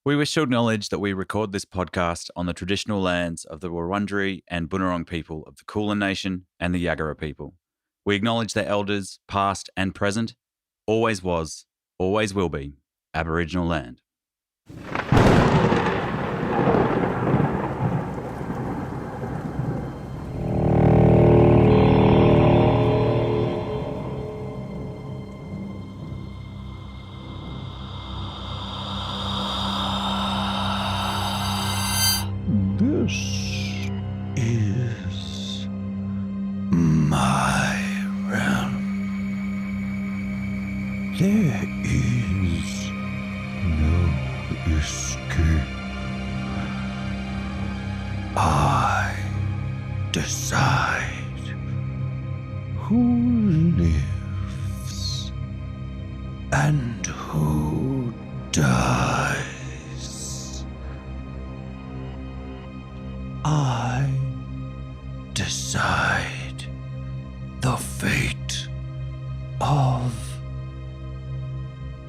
We wish to acknowledge that we record this podcast on the traditional lands of the Wurundjeri and Bunurong people of the Kulin Nation and the Yagara people. We acknowledge their elders, past and present, always was, always will be, Aboriginal land. This is my realm. There is no escape. I decide who lives and who dies. I decide the fate of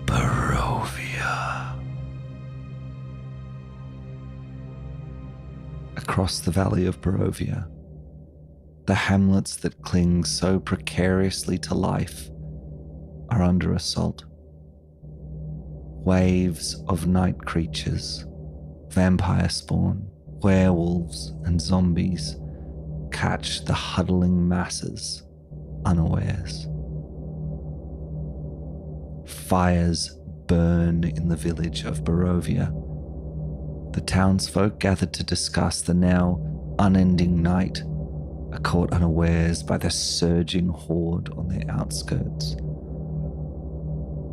Barovia. Across the valley of Barovia, the hamlets that cling so precariously to life are under assault. Waves of night creatures, vampire spawn, werewolves and zombies catch the huddling masses unawares. Fires burn in the village of Barovia. The townsfolk gathered to discuss the now unending night are caught unawares by the surging horde on their outskirts.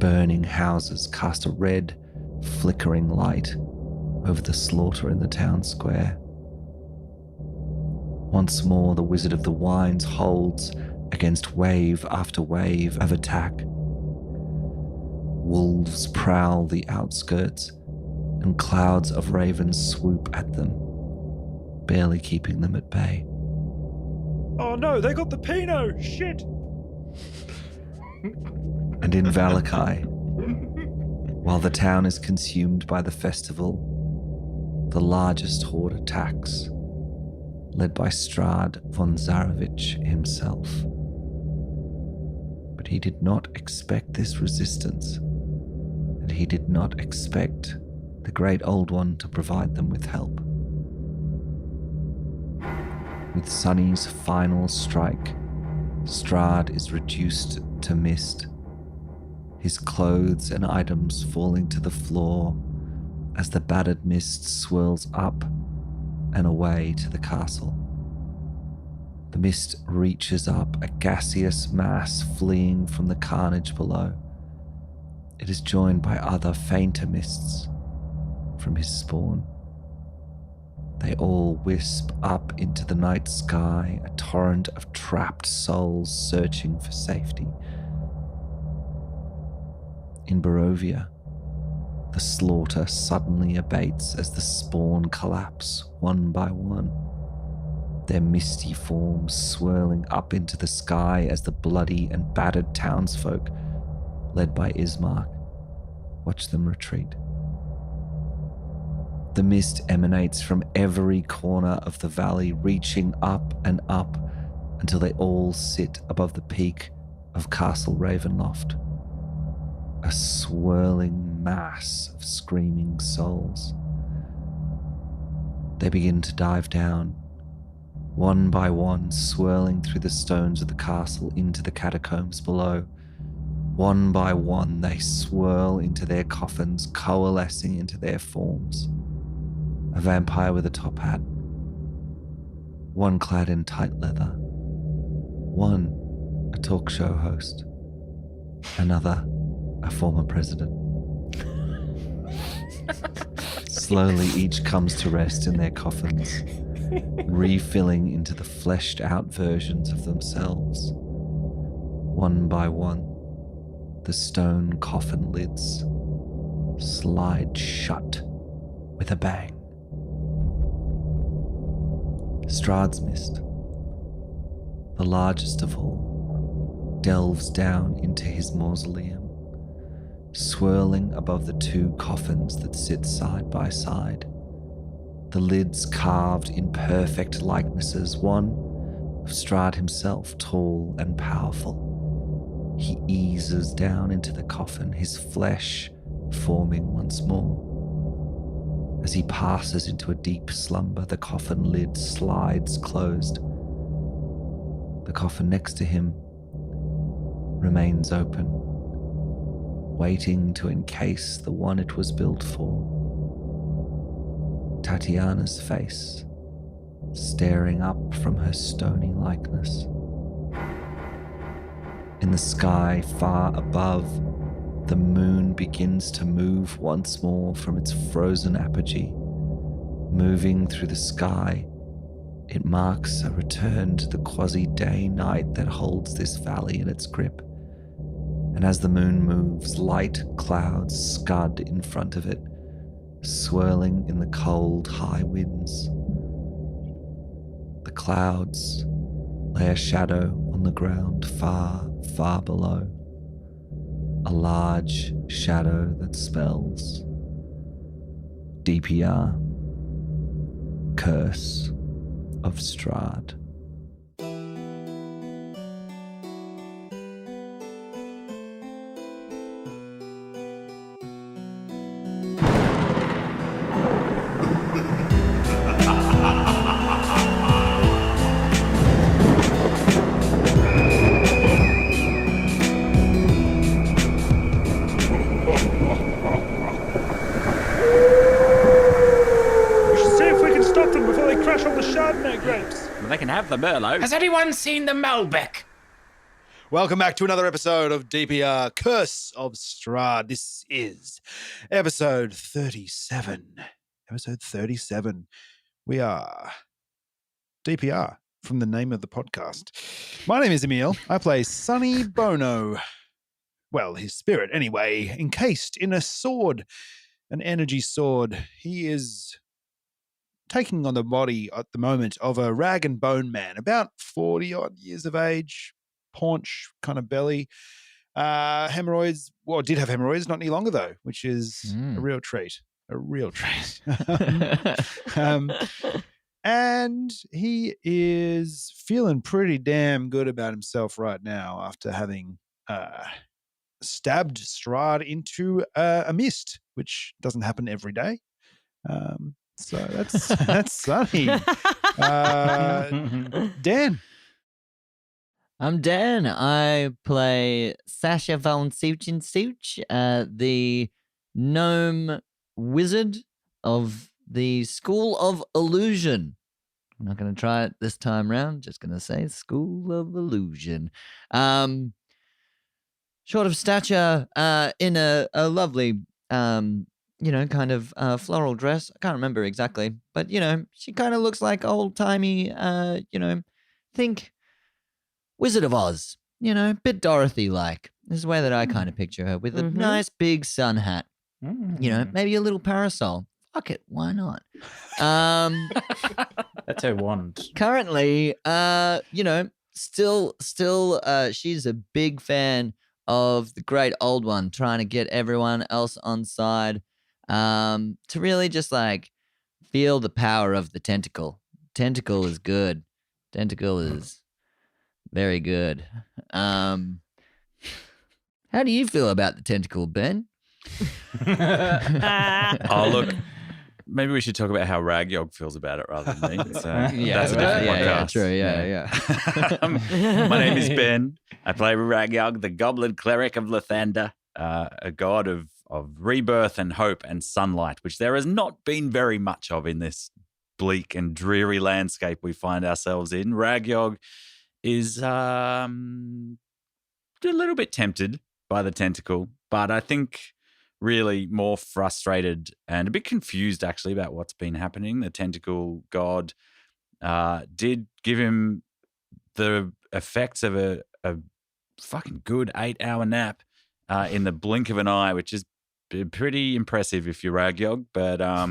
Burning houses cast a red, flickering light over the slaughter in the town square. Once more, the Wizard of the Wines holds against wave after wave of attack. Wolves prowl the outskirts, and clouds of ravens swoop at them, barely keeping them at bay. Oh no, they got the Pinot! Shit! And in Valakai, while the town is consumed by the festival, the largest horde attacks, led by Strahd von Zarevich himself. But he did not expect this resistance, and he did not expect the Great Old One to provide them with help. With Sonny's final strike, Strahd is reduced to mist, his clothes and items falling to the floor as the battered mist swirls up and away to the castle. The mist reaches up, a gaseous mass fleeing from the carnage below. It is joined by other fainter mists from his spawn. They all wisp up into the night sky, a torrent of trapped souls searching for safety. In Barovia, the slaughter suddenly abates as the spawn collapse one by one, their misty forms swirling up into the sky as the bloody and battered townsfolk, led by Ismark, watch them retreat. The mist emanates from every corner of the valley, reaching up and up until they all sit above the peak of Castle Ravenloft, a swirling mass of screaming souls. They begin to dive down, one by one, swirling through the stones of the castle into the catacombs below. One by one, they swirl into their coffins, coalescing into their forms. A vampire with a top hat, one clad in tight leather, one a talk show host, another a former president. Slowly each comes to rest in their coffins, refilling into the fleshed out versions of themselves. One by one, the stone coffin lids slide shut with a bang. Strahd's mist, the largest of all, delves down into his mausoleum, swirling above the two coffins that sit side by side. The lids carved in perfect likenesses, one of Strahd himself, tall and powerful. He eases down into the coffin, his flesh forming once more. As he passes into a deep slumber, the coffin lid slides closed. The coffin next to him remains open, waiting to encase the one it was built for. Tatiana's face, staring up from her stony likeness. In the sky far above, the moon begins to move once more from its frozen apogee. Moving through the sky, it marks a return to the quasi-day night that holds this valley in its grip. And as the moon moves, light clouds scud in front of it, swirling in the cold, high winds. The clouds lay a shadow on the ground far, far below. A large shadow that spells DPR, Curse of Strahd. They can have the Merlot. Has anyone seen the Malbec? Welcome back to another episode of DPR, Curse of Strahd. This is episode 37. Episode 37. We are DPR from the name of the podcast. My name is Emil. I play Sonny Bono. Well, his spirit anyway, encased in a sword, an energy sword. He is taking on the body at the moment of a rag and bone man, about 40 odd years of age, paunch kind of belly, hemorrhoids. Well, did have hemorrhoids not any longer though, which is a real treat. A real treat. And he is feeling pretty damn good about himself right now after having stabbed Strahd into a mist, which doesn't happen every day. So that's Sonny. Dan. I'm Dan. I play Sasha von Such, the gnome wizard of the School of Illusion. I'm not going to try it this time round. Just going to say School of Illusion. Short of stature, in a lovely kind of floral dress. I can't remember exactly, but, she kind of looks like old-timey, think Wizard of Oz, bit Dorothy-like. This is the way that I kind of picture her, with a nice big sun hat, maybe a little parasol. Fuck it, why not? That's her wand. Currently, still, she's a big fan of the great old one, trying to get everyone else on side. To really just feel the power of the tentacle. Tentacle is good. Tentacle is very good. How do you feel about the tentacle, Ben? Oh, look, maybe we should talk about how Ragyog feels about it rather than me. That's a different podcast. Yeah, true. My name is Ben. I play Ragyog, the goblin cleric of Lathander, a god of rebirth and hope and sunlight, which there has not been very much of in this bleak and dreary landscape we find ourselves in. Ragyog is a little bit tempted by the tentacle, but I think really more frustrated and a bit confused actually about what's been happening. The tentacle god did give him the effects of a fucking good 8-hour nap in the blink of an eye, which is pretty impressive if you're Ragyog, but I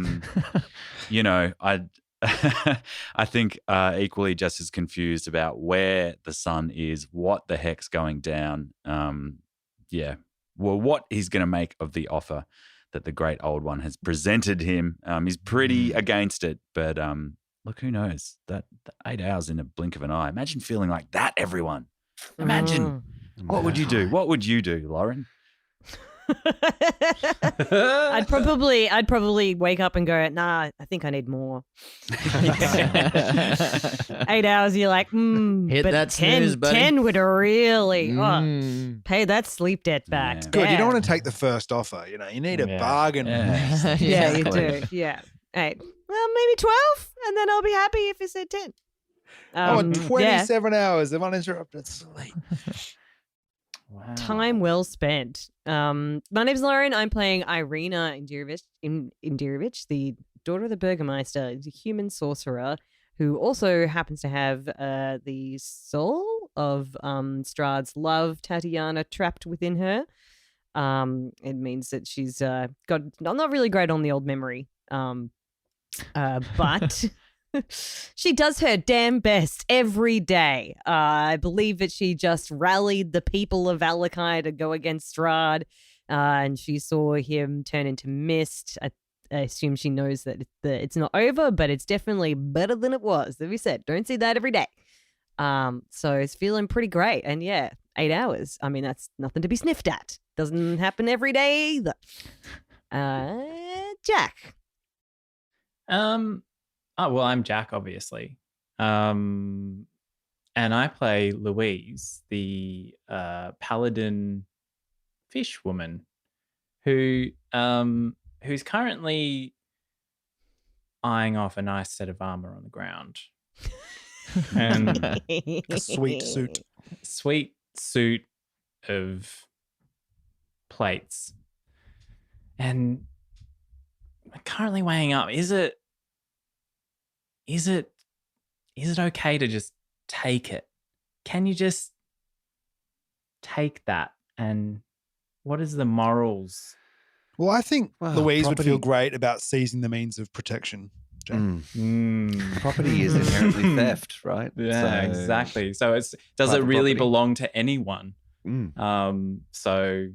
think equally just as confused about where the sun is, what the heck's going down. what he's going to make of the offer that the great old one has presented him. He's pretty against it, but look, who knows? That 8 hours in a blink of an eye. Imagine feeling like that, everyone. Imagine. What would you do? What would you do, Lauren? I'd probably wake up and go, nah, I think I need more. 8 hours, you're like, Hit but that 10, snooze, buddy. 10 would really pay that sleep debt back. Yeah. Good. You Yeah. don't want to take the first offer. You need a Yeah. bargain. Yeah. Yeah, you Exactly. do. Yeah. 8. Well, maybe 12, and then I'll be happy if you said 10. I want Yeah. 27 hours of uninterrupted sleep. Wow. Time well spent. My name's Lauren. I'm playing Irina Indirovich, the daughter of the Burgermeister, a human sorcerer who also happens to have the soul of Strahd's love, Tatiana, trapped within her. It means that she's got not really great on the old memory, but she does her damn best every day. I believe that she just rallied the people of Valakai to go against Strahd, and she saw him turn into mist. I assume she knows that it's not over, but it's definitely better than it was. As we said, don't see that every day. So it's feeling pretty great. And yeah, 8 hours. I mean, that's nothing to be sniffed at. Doesn't happen every day either. Jack. Well, I'm Jack, obviously. And I play Louise, the paladin fish woman who's currently eyeing off a nice set of armor on the ground. And A sweet suit. sweet suit of plates. And I'm currently weighing up, is it okay to just take it? Can you just take that? And what is the morals? Well, I think Wow, Louise would feel property- great about seizing the means of protection. Jack. Property is inherently theft, right? Yeah, So- exactly. So does it Private really property. belong to anyone? Mm. So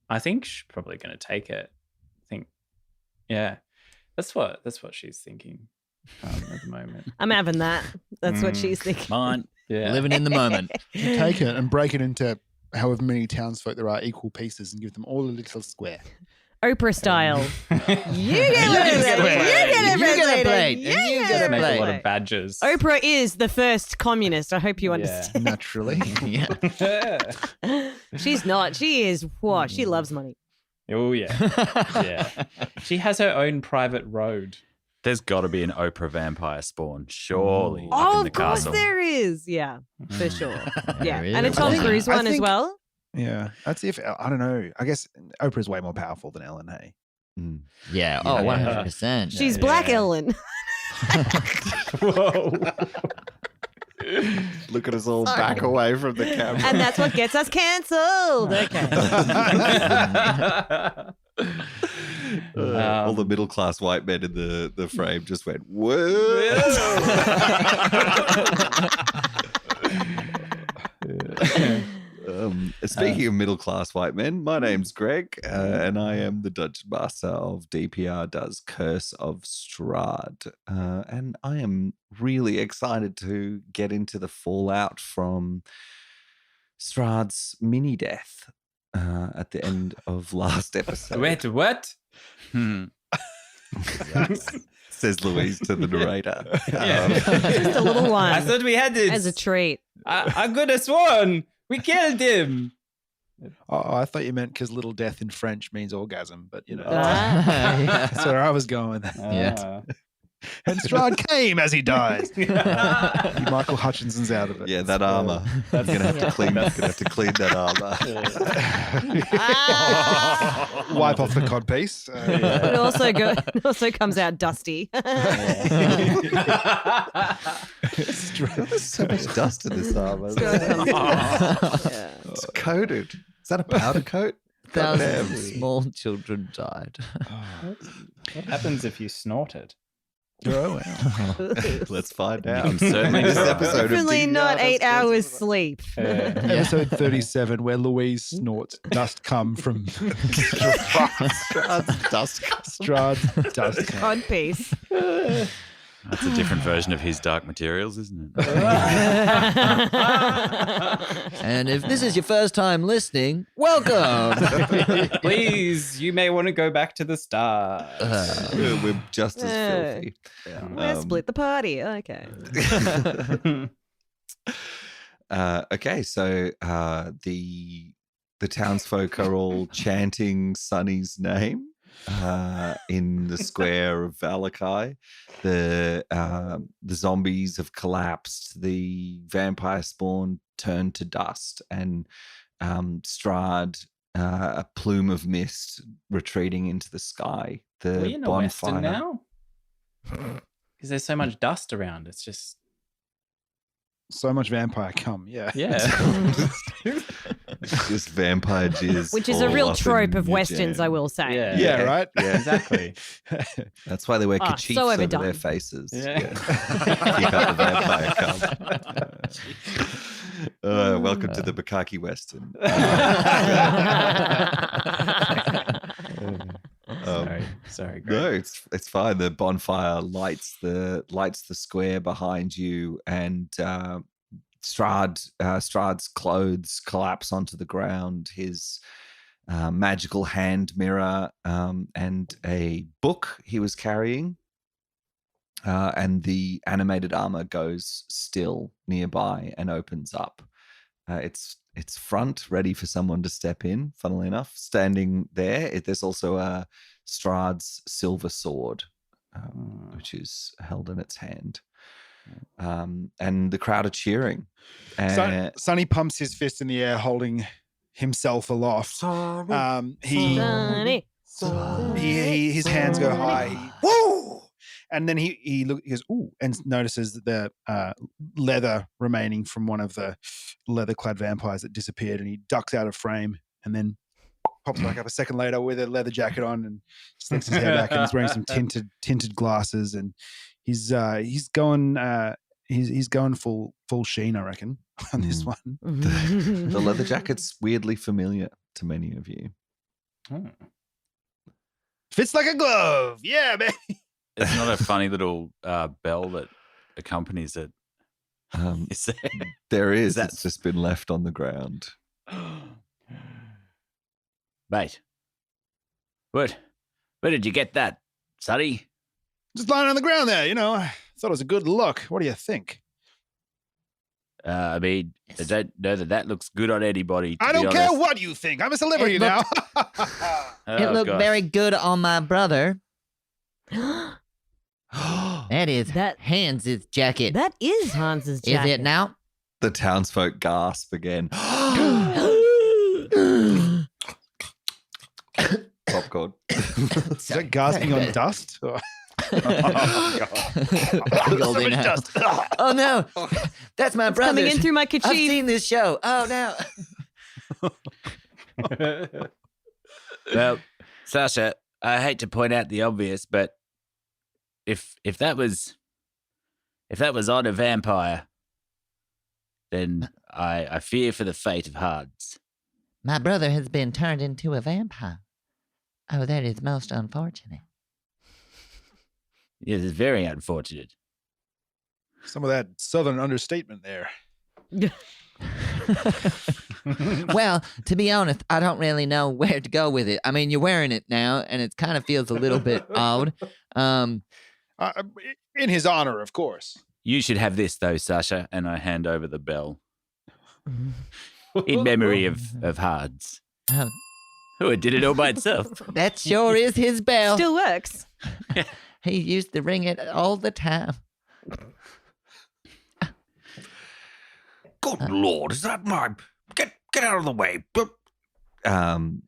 I think she's probably going to take it. I think, yeah, that's what she's thinking at the moment. I'm having that. That's what she's thinking. Mine. Yeah, Living in the moment. You take it and break it into however many townsfolk there are, equal pieces, and give them all a little square. Oprah style. You get You get a plate. it. You get a plate. You And you get get a a make a plate. lot of badges. Oprah is the first communist. I hope you Yeah. understand. Naturally. Yeah. She's not. She is. Whoa, she loves money. Oh yeah, yeah. She has her own private road. There's got to be an Oprah vampire spawn, surely. Ooh. up Oh, in the of course castle. there is. Yeah, for sure. Yeah, There and a is. Tom I think- Cruise I one as think- well. Yeah. That's if, I don't know. I guess Oprah's way more powerful than Ellen, hey? Mm. Yeah. Oh, Yeah. 100%. She's Black Yeah. Ellen. Whoa. Look at us all Sorry. back away from the camera. And that's what gets us cancelled. Okay. All the middle class white men in the frame just went, whoa. Speaking of middle class white men, my name's Greg, and I am the Dungeon Master of DPR Does Curse of Strahd. And I am really excited to get into the fallout from Strahd's mini death at the end of last episode. Wait, what? Hmm. Says Louise to the narrator. Just a little one. I thought we had it. As a treat. I could have sworn we killed him. Oh, I thought you meant because little death in French means orgasm, but Ah. Yeah. that's where I was going with that. Yeah. And Strahd came as he dies. Michael Hutchinson's out of it. Yeah, that armor. You're gonna have to clean. You're gonna have to clean that armor. Ah! Wipe off the codpiece. It also comes out dusty. There's so much dust in this armor. Yeah. It's coated. Is that a powder coat? Thousands Goddamn. of small children died. What happens if you snort it? Oh, wow. Let's find out. I'm certainly this trying. episode of Definitely DPR, not that's 8 good. hours sleep. Episode 37, where Louise snorts dust cum from Strahd's dust. Strahd's dust cum. On piece. That's a different version of his Dark Materials, isn't it? And if this is your first time listening, welcome. Please, you may want to go back to the start. We're just as filthy. Let's split the party. Okay. Okay, so the townsfolk are all chanting Sonny's name in the square of Valakai. The zombies have collapsed. The vampire spawn turned to dust, and Strahd, a plume of mist retreating into the sky. The Are we in a bonfire Western now? Because there's so much dust around. It's just, So much vampire cum, yeah. yeah. just vampire jizz, Which is a all real up trope in of your Westerns, jam. I will say. Yeah. Yeah, right? Yeah. Exactly. That's why they wear Ah, kerchiefs so over overdone. their faces. Yeah. Keep out the vampire cum. Welcome to the Bukaki Western. Sorry. No, Great. it's fine. The bonfire lights the square behind you, and Strahd's clothes collapse onto the ground. His magical hand mirror and a book he was carrying, and the animated armor goes still nearby and opens up. It's front, ready for someone to step in. Funnily enough, standing there, there's also a Strahd's silver sword, which is held in its hand. And the crowd are cheering. Sonny pumps his fist in the air, holding himself aloft. Sonny. His hands go high. Woo! And then he goes, ooh, and notices that the leather remaining from one of the leather-clad vampires that disappeared, and he ducks out of frame and then pops back up a second later with a leather jacket on and slicks his hair back, and he's wearing some tinted glasses, and he's going full sheen, I reckon, on this one. The leather jacket's weirdly familiar to many of you. Fits like a glove. Yeah, man. It's not a funny little bell that accompanies it. Is there? There is. that- It's just been left on the ground. Mate, where did you get that, Sonny? Just lying on the ground there, I thought it was a good look. What do you think? I mean, I don't know that looks good on anybody. I don't care what you think. I'm a celebrity It now. It looked very good on my brother. That is Hans's jacket. That is Hans's Is jacket. it now? The townsfolk gasp again. Popcorn. Is that gasping on dust? Or- Golden house. Oh no, that's my brother. Coming in through my I've kerchief. seen this show. Oh no. Well, Sasha, I hate to point out the obvious, but if that was on a vampire, then I fear for the fate of Hards. My brother has been turned into a vampire. Oh, that is most unfortunate. Yes, it's very unfortunate. Some of that southern understatement there. Well, to be honest, I don't really know where to go with it. I mean, you're wearing it now, and it kind of feels a little bit odd. In his honor, of course. You should have this though, Sasha, and I hand over the bell in memory of Hards, Oh, who did it all by itself. that sure is his bell. Still works. He used to ring it all the time. Good Lord, is that my... Get out of the way.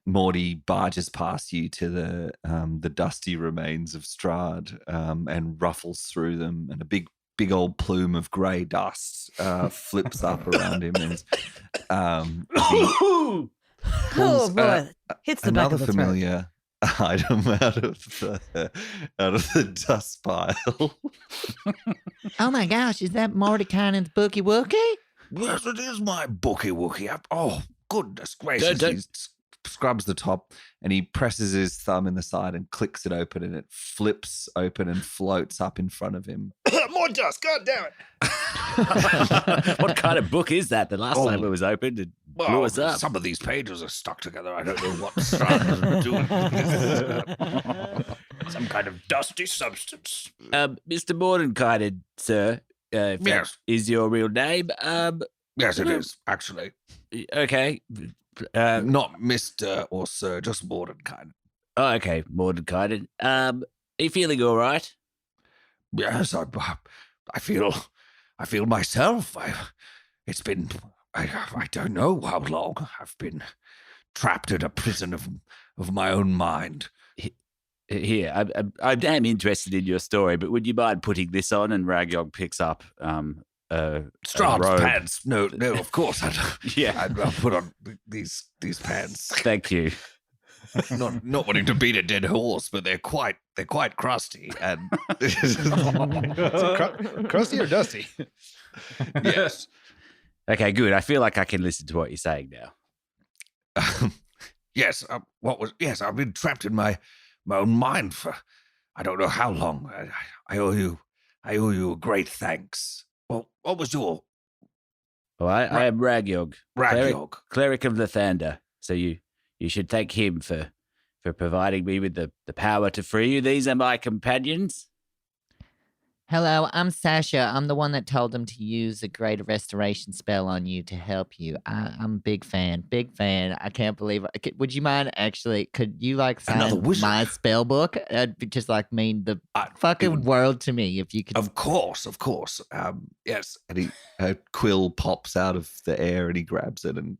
Morty barges past you to the dusty remains of Strahd and ruffles through them, and a big old plume of grey dust flips up around him, and Oh boy, hits the back another of the throat. familiar item out of the dust pile. Oh my gosh, is that Mordekainen's Bookie Wookie? Yes, it is my bookie wookie. Oh, goodness gracious. He scrubs the top and he presses his thumb in the side and clicks it open, and it flips open and floats up in front of him. More dust, god damn it. What kind of book is that? The last time it was opened, it blew us up. Some of these pages are stuck together. I don't know what Strahd is doing. Some kind of dusty substance. Mr. Mordenkainen, sir, if that Yes. is your real name. Yes, it is, actually. Okay. Not Mr. or Sir, just Mordenkainen. Oh, okay, Mordenkainen. Are you feeling all right? Yes, I feel myself. I don't know how long I've been trapped in a prison of my own mind. Here, I am interested in your story, but would you mind putting this on? And Ragyog picks up Strahd's robe. pants. No, of course I don't. Yeah. I'll put on these pants. Thank you. Not wanting to beat a dead horse, but they're quite crusty and Crusty or dusty? yes. Okay, good. I feel like I can listen to what you're saying now. Yes. I've been trapped in my own mind for I don't know how long. I owe you a great thanks. Well, what was your Well, I am Ragyog, Ragyog? cleric of Lathander. So you should thank him for providing me with the power to free you. These are my companions. Hello, I'm Sasha. I'm the one that told him to use a great restoration spell on you to help you. I'm a big fan. I can't believe it. Would you mind could you Another sign wizard? my spell book? It'd just mean the fucking world to me if you could. Of course. Yes. And a quill pops out of the air and he grabs it and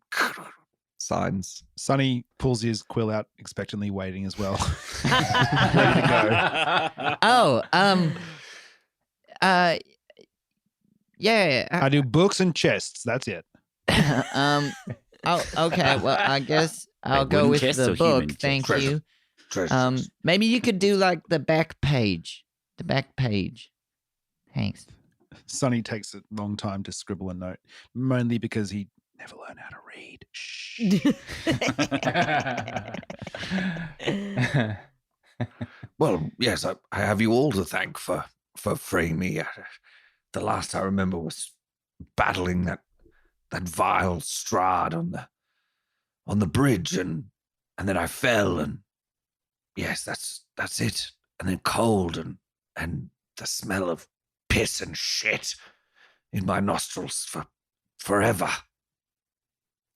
signs. Sonny pulls his quill out, expectantly waiting as well. Ready to go. Oh, yeah. I do books and chests. That's it. Oh, okay. Well, I guess I'll Wait, go wooden with chests the or book. human Thank chests? you. Treasures. Maybe you could do the back page. The back page. Thanks. Sonny takes a long time to scribble a note, mainly because he never learned how to read. Shh. Well, yes, I have you all to thank for freeing me. The last I remember was battling that vile Strahd on the bridge, and then I fell, and yes, that's it. And then cold and the smell of piss and shit in my nostrils for forever.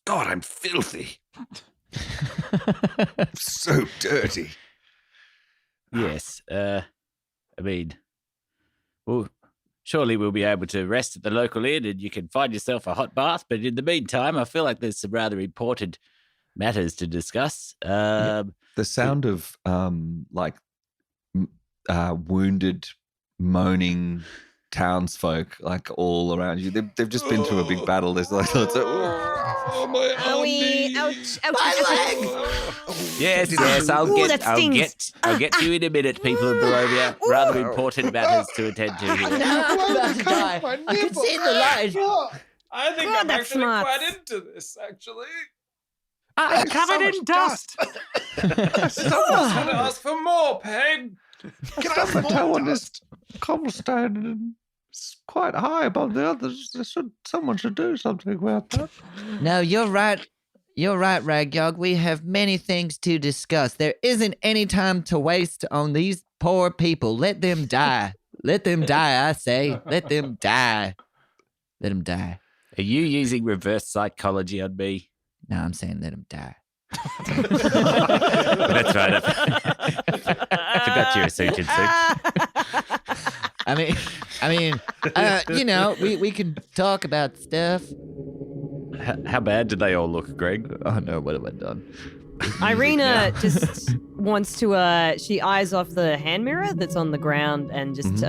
God, I'm filthy. So dirty. Yes. I mean, well, surely we'll be able to rest at the local inn and you can find yourself a hot bath. But in the meantime, I feel like there's some rather important matters to discuss. The sound of wounded, moaning townsfolk all around you. They've just been through a big battle. There's lots of my Owie, ouch, ouch, ouch. Yes, I'll Ooh, get to you in a minute, people of Barovia. Rather important matters to attend to here. I'm about to die. I can see the light. I think God, I'm that's actually smart. quite into this, actually. I'm covered in dust. Someone's going to ask for more, Peg. Can I have more on dust? this cobblestone and it's quite high above the others. Someone should do something about that. No, you're right. You're right, Ragyog. We have many things to discuss. There isn't any time to waste on these poor people. Let them die. Let them die, I say. Let them die. Let them die. Are you using reverse psychology on me? No, I'm saying let them die. That's right. I forgot you're a surgeon, I mean, we can talk about stuff. How bad did they all look, Greg? Oh no, what have I done? Irina just wants to she eyes off the hand mirror that's on the ground and just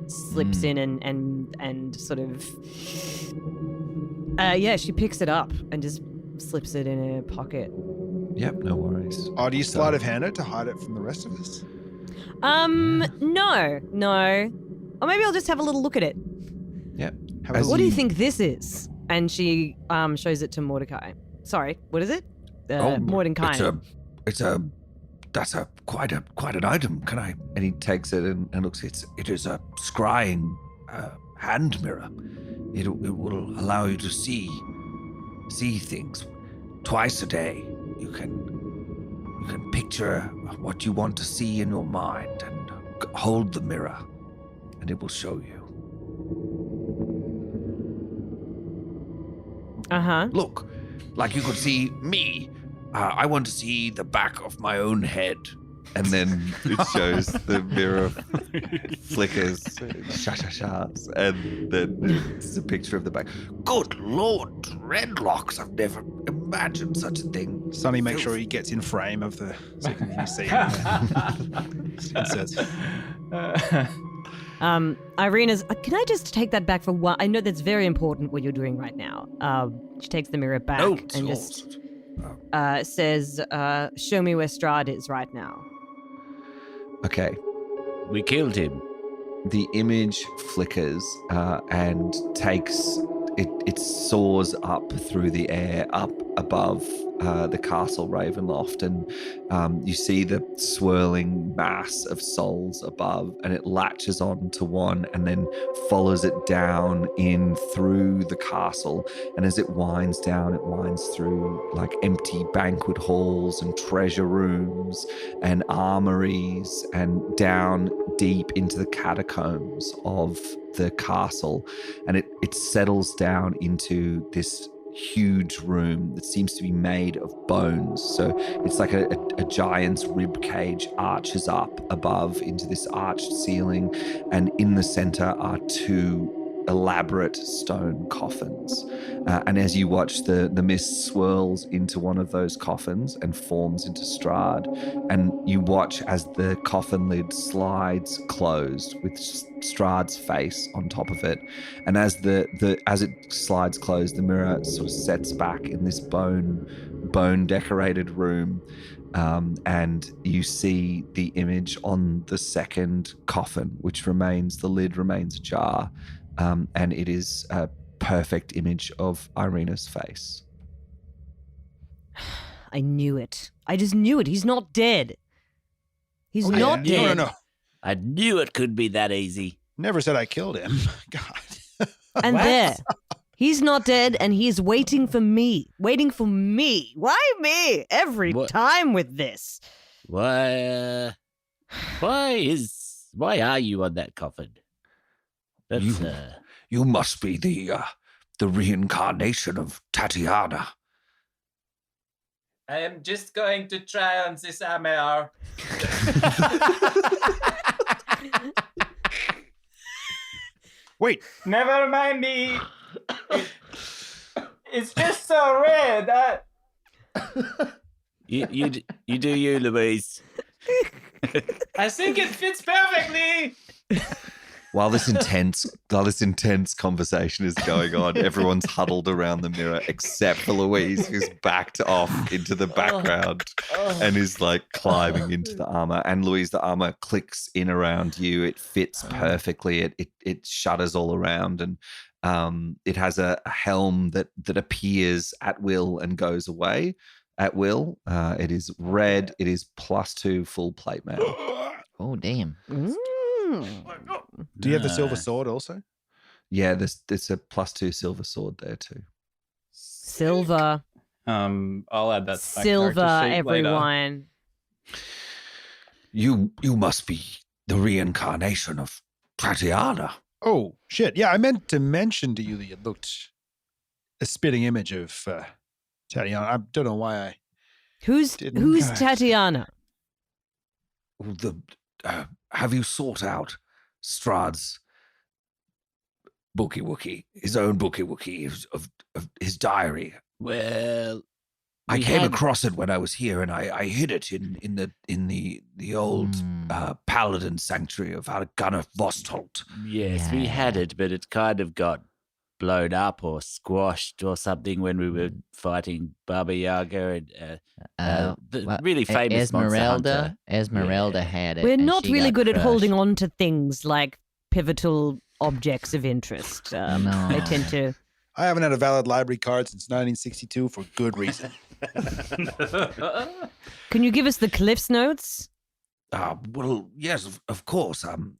slips in and sort of she picks it up and just slips it in her pocket. Yep, no worries. Oh, do you So- sleight of hand it to hide it from the rest of us? No. Or maybe I'll just have a little look at it. Yep. Have As a What do you you- think this is? And she shows it to Mordecai. Sorry, what is it? Mordecai. That's quite an item. Can I? And he takes it and looks. It is a scrying hand mirror. It will allow you to see things twice a day. You can picture what you want to see in your mind and hold the mirror, and it will show you. Uh-huh. Look, like you could see me. I want to see the back of my own head. And then it shows the mirror flickers, shas, and then it's a picture of the back. Good Lord, dreadlocks! I've never imagined such a thing. Sonny, make sure he gets in frame of the second you see him. Irina's, can I just take that back for one? I know that's very important what you're doing right now. She takes the mirror back and just says, show me where Strahd is right now. Okay, We killed him. the image flickers and takes it soars up through the air, up above the castle Ravenloft, and you see the swirling mass of souls above, and it latches on to one and then follows it down in through the castle. And as it winds down, it winds through like empty banquet halls and treasure rooms and armories and down deep into the catacombs of the castle, and it settles down into this huge room that seems to be made of bones. So it's like a giant's rib cage arches up above into this arched ceiling, and in the center are two elaborate stone coffins. And as you watch, the mist swirls into one of those coffins and forms into Strahd, and you watch as the coffin lid slides closed with Strahd's face on top of it. And as as it slides closed, the mirror sort of sets back in this bone decorated room. And you see the image on the second coffin, which the lid remains ajar. And it is a perfect image of Irina's face. I knew it. I just knew it. He's not dead. He's not dead. No. I knew it could be that easy. Never said I killed him. God. And there. He's not dead, and he's waiting for me. Waiting for me. Why me? Every What? time with this. Why are you on that coffin? That's You must be the reincarnation of Tatiana. I am just going to try on this armor. Wait, Never mind me. It's just so red. you do you, Louise. I think it fits perfectly. While this intense conversation is going on, everyone's huddled around the mirror except for Louise, who's backed off into the background and is like climbing into the armor. And Louise, the armor clicks in around you. It fits perfectly. It shudders all around, and it has a helm that appears at will and goes away at will. It is red. It is +2 full plate mail. Oh, damn. do you have the silver sword also? Yeah, there's a +2 silver sword there too. Silver. I'll add that. To my Silver, character sheet later. everyone. You must be the reincarnation of Tatiana. Oh, shit. Yeah, I meant to mention to you that you looked a spitting image of Tatiana. I don't know why I... Who's Didn't go. Tatiana? Have you sought out Strahd's Bookie Wookie, his own Bookie Wookie of his diary? Well, I we came had- across it when I was here, and I hid it in the old paladin sanctuary of Gunnar Vostholt. Yes, we had it, but it kind of got blown up or squashed or something when we were fighting Baba Yaga and the well, really famous monster hunter. Esmeralda had it. We're and not she really got good at holding crushed. on to things like pivotal objects of interest. No. They tend to. I haven't had a valid library card since 1962 for good reason. Can you give us the Cliff's Notes? Well, yes, of course. I'm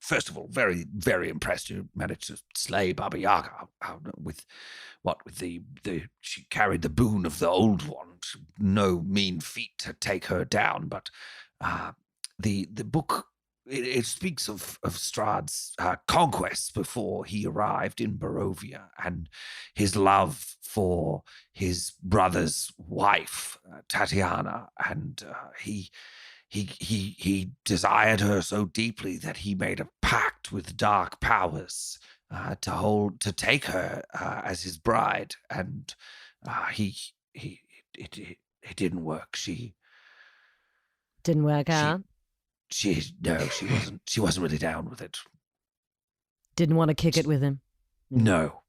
first of all very, very impressed you managed to slay Baba Yaga with the she carried the boon of the old one. No mean feat to take her down, but the book it speaks of Strahd's conquests before he arrived in Barovia and his love for his brother's wife, Tatiana, and he desired her so deeply that he made a pact with dark powers to take her as his bride, and it didn't work. She Didn't work out. she wasn't really down with it. Didn't want to kick it with him. No,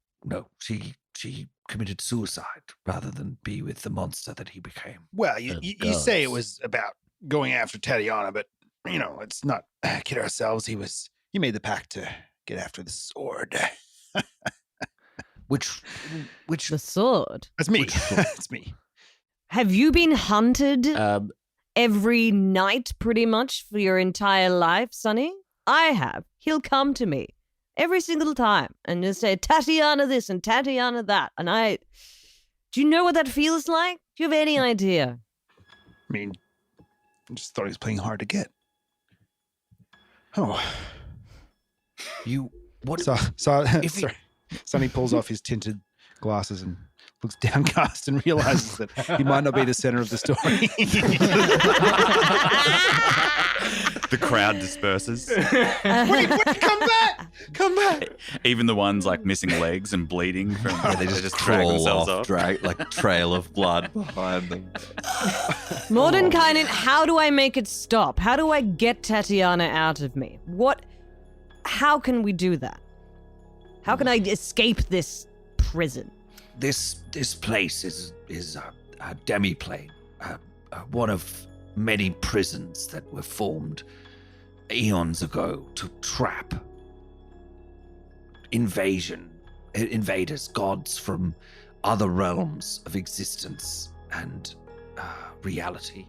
she committed suicide rather than be with the monster that he became. Well, you say it was about going after Tatiana, but let's not kid ourselves. He made the pact to get after the sword. Which The sword. That's me. That's me. Have you been hunted every night pretty much for your entire life, Sonny? I have. He'll come to me every single time and just say, Tatiana this and Tatiana that. And do you know what that feels like? Do you have any idea? I mean, I just thought he was playing hard to get. Oh. Sorry. Sonny pulls off his tinted glasses and looks downcast and realizes that he might not be the center of the story. The crowd disperses. Wait, come back! Come back! Even the ones like missing legs and bleeding from They just drag crawl themselves off, off. drag like trail of blood behind them. Mordenkainen, how do I make it stop? How do I get Tatiana out of me? How can we do that? How can I escape this prison? This place is a demi-plane, one of many prisons that were formed eons ago to trap invaders, gods from other realms of existence and reality.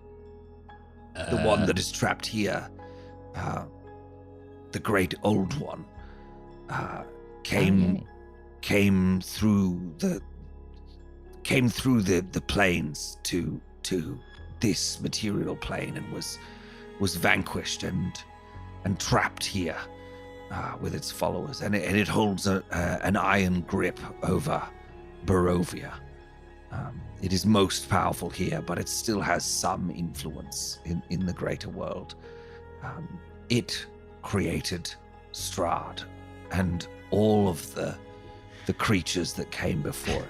The one that is trapped here, the great old one, came through the planes to this material plane and was vanquished and trapped here with its followers, and it holds an iron grip over Barovia. It is most powerful here, but it still has some influence in the greater world. It created Strahd and all of the creatures that came before it.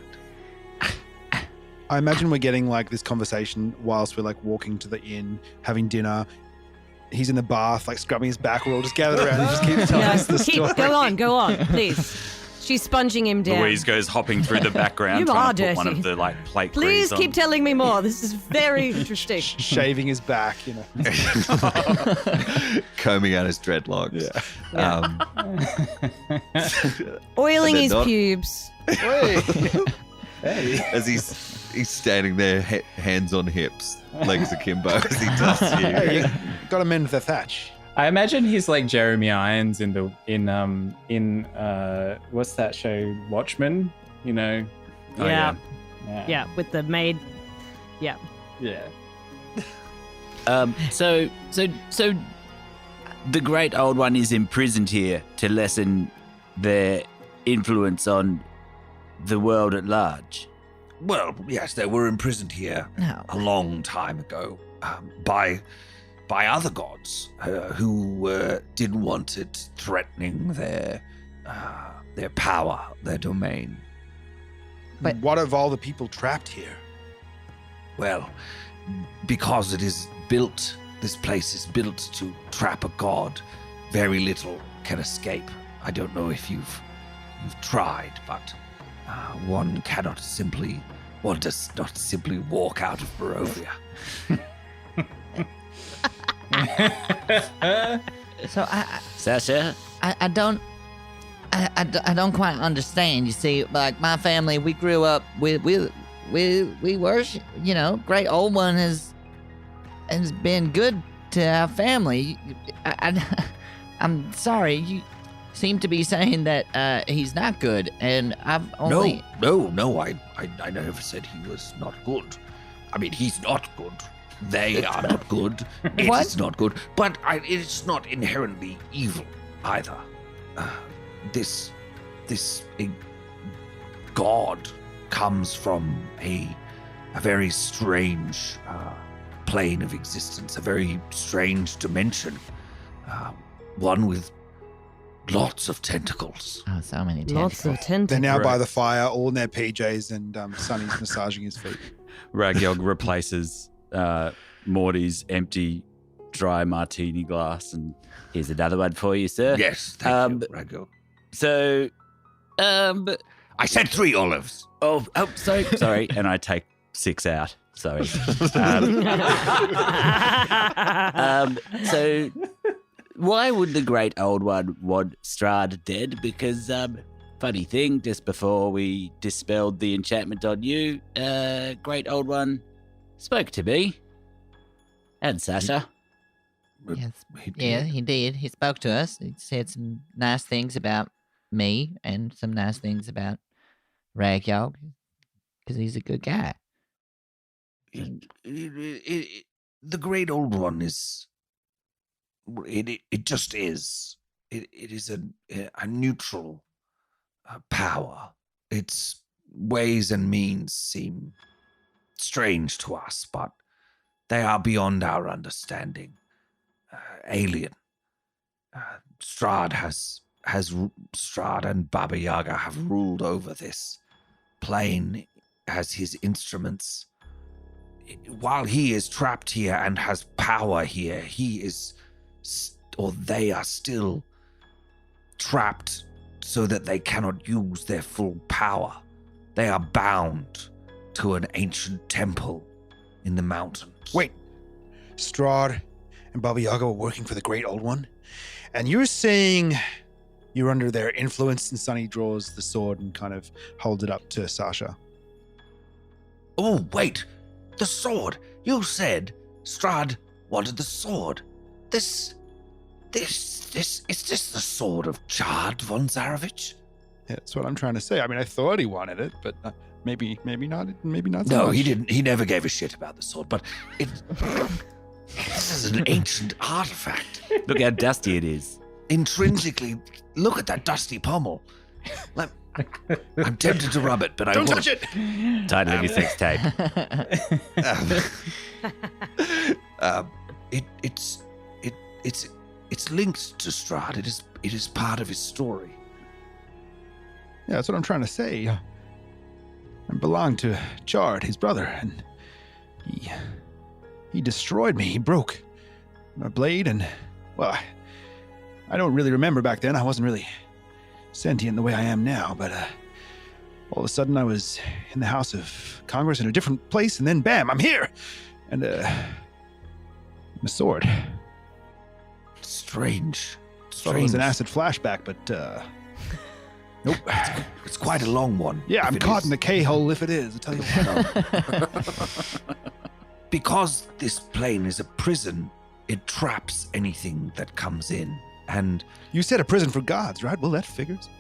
I imagine we're getting like this conversation whilst we're like walking to the inn, having dinner. He's in the bath, like scrubbing his back. We're all just gathered around. He just keeps telling us the story. Go on, please. She's sponging him down. Louise goes hopping through the background You trying are to put one dirty. of the like plate Please grease keep on. telling me more. This is very interesting. Shaving his back, Combing out his dreadlocks. Oiling And his then not- pubes. As he's standing there, hands on hips, legs akimbo, as he does you. You got to mend the thatch. I imagine he's like Jeremy Irons in what's that show, Watchmen? Oh, Yeah. Yeah, with the maid. Yeah. So the great old one is imprisoned here to lessen their influence on the world at large. Well, yes, they were imprisoned here a long time ago by other gods who didn't want it threatening their power, their domain. But what of all the people trapped here? Well, because it is built, this place is built to trap a god, very little can escape. I don't know if you've tried, but one does not simply walk out of Barovia. So Sasha? I don't quite understand. You see, like my family, we grew up we worship. You know, Great Old One has been good to our family. I'm sorry, you seem to be saying that he's not good, and I've only No, I never said he was not good. I mean, he's not good. They are not good. It What? is not good. But it's not inherently evil either. This god comes from a very strange plane of existence, a very strange dimension, one with lots of tentacles. Oh, so many Lots of tentacles. They're tentacles. now by Right. the fire, all in their PJs, and Sonny's massaging his feet. Ragyog replaces Morty's empty, dry martini glass, and Here's another one for you, sir. Yes, thank you, Um, Rago. So, I said 3 olives. sorry, and I take 6 out. Sorry. So, why would the Great Old One want Strahd dead? Because, funny thing, just before we dispelled the enchantment on you, Great Old One spoke to me and Sasha. Yes. He did. Yeah, he did. He spoke to us. He said some nice things about me and some nice things about Ragyog because he's a good guy. The Great Old One is. It just is. It is a neutral power. Its ways and means seem strange to us, but they are beyond our understanding. Alien. Strahd Strahd and Baba Yaga have ruled over this plane as his instruments. While he is trapped here and has power here, he is, or they are still trapped so that they cannot use their full power. They are bound to an ancient temple in the mountains. Wait, Strahd and Baba Yaga were working for the Great Old One? And you're saying you're under their influence? And Sonny draws the sword and kind of holds it up to Sasha. Oh, wait. The sword. You said Strahd wanted the sword. Is this the sword of Chard von Zarevich? Yeah, that's what I'm trying to say. I mean, I thought he wanted it, but maybe not. Maybe not. So No, much. he didn't. He never gave a shit about the sword, but this is an ancient artifact. Look how dusty it is. Intrinsically, look at that dusty pommel. Like, I'm tempted to rub it, but I Don't won't. touch it. Title of your sex tape. It's linked to Strahd. It is part of his story. Yeah, that's what I'm trying to say. I belonged to Chard, his brother, and he destroyed me. He broke my blade, and well, I don't really remember back then. I wasn't really sentient the way I am now, but all of a sudden I was in the House of Congress in a different place, and then bam, I'm here, and my sword. Strange. Thought it was an acid flashback, but nope. It's quite a long one. Yeah, if I'm it caught is. in the K-hole if it is, I tell you what. Because this plane is a prison, it traps anything that comes in. And You said a prison for gods, right? Well, that figures.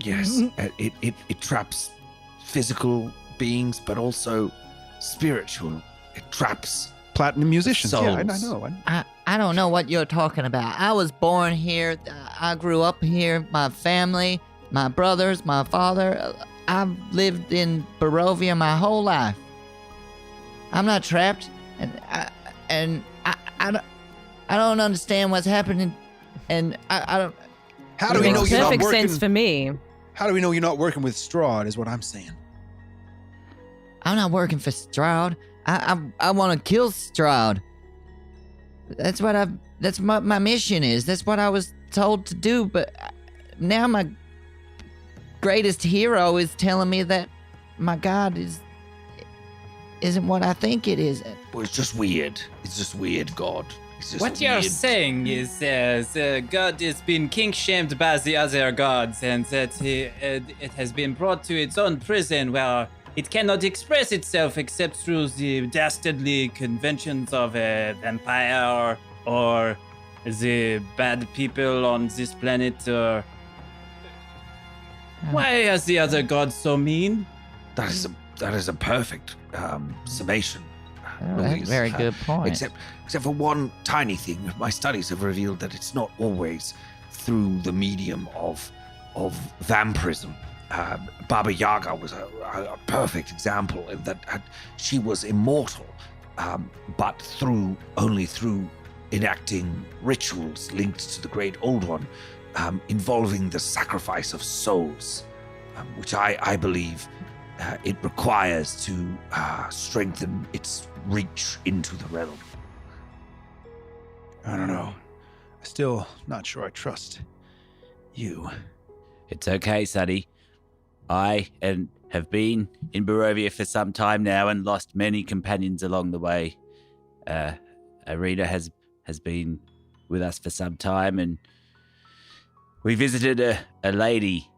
yes, it traps physical beings, but also spiritual. It traps. Platinum musicians. Yeah, I Souls. know. I don't know what you're talking about. I was born here. I grew up here. My family, my brothers, my father. I've lived in Barovia my whole life. I'm not trapped, and I don't understand what's happening, and I don't. How do we know Makes you're not perfect working? sense for me. How do we know you're not working with Strahd? Is what I'm saying. I'm not working for Strahd. I want to kill Strahd. That's what my mission is. That's what I was told to do. But now my greatest hero is telling me that my god isn't what I think it is. Well, it's just weird. It's just weird, God. It's just What you're weird. saying is the god has been kink-shamed by the other gods, and that it has been brought to its own prison where it cannot express itself except through the dastardly conventions of a vampire or the bad people on this planet. Or why are the other gods so mean? That is a perfect summation. Louise. Very good point. Except for one tiny thing, my studies have revealed that it's not always through the medium of vampirism. Baba Yaga was a perfect example in that she was immortal, but only through enacting rituals linked to the Great Old One, involving the sacrifice of souls, which I believe it requires to strengthen its reach into the realm. I don't know. I'm still not sure I trust you. It's okay, Sonny. I have been in Barovia for some time now and lost many companions along the way. Irina has been with us for some time, and we visited a lady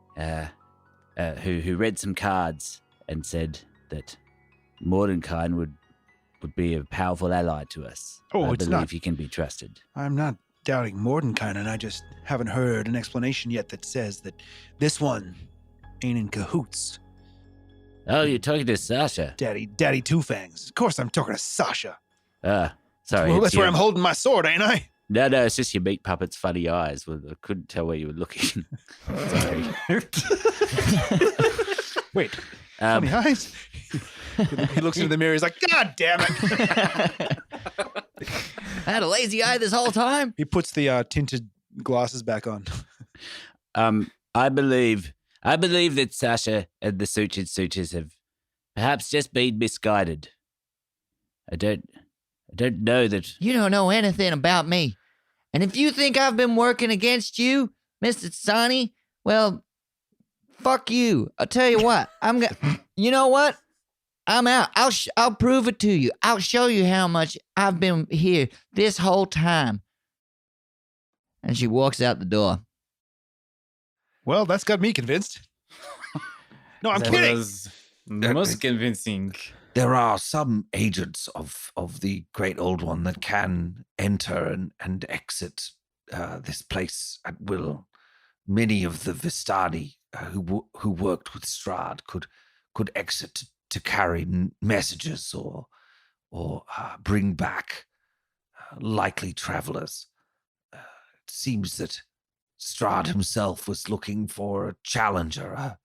who read some cards and said that Mordenkainen would be a powerful ally to us. Oh, I it's believe not- he can be trusted. I'm not doubting Mordenkainen. I just haven't heard an explanation yet that says that this one ain't in cahoots. Oh, you're talking to Sasha. Daddy Two Fangs. Of course I'm talking to Sasha. Sorry. Well, it's that's where your- I'm holding my sword, ain't I? No, it's just your meat puppet's funny eyes. Well, I couldn't tell where you were looking. Sorry. Wait, funny eyes? He looks into the mirror, he's like, God damn it. I had a lazy eye this whole time. He puts the tinted glasses back on. I believe that Sasha and the Sutures have perhaps just been misguided. I don't know that. You don't know anything about me. And if you think I've been working against you, Mr. Sonny, well, fuck you. I'll tell you what. You know what? I'm out. I'll prove it to you. I'll show you how much I've been here this whole time. And she walks out the door. Well, that's got me convinced. No, I'm That kidding. was most convincing. There are some agents of the Great Old One that can enter and exit this place at will. Many of the Vistani who worked with Strahd could exit to carry messages or bring back likely travelers. It seems that Strahd himself was looking for a challenger,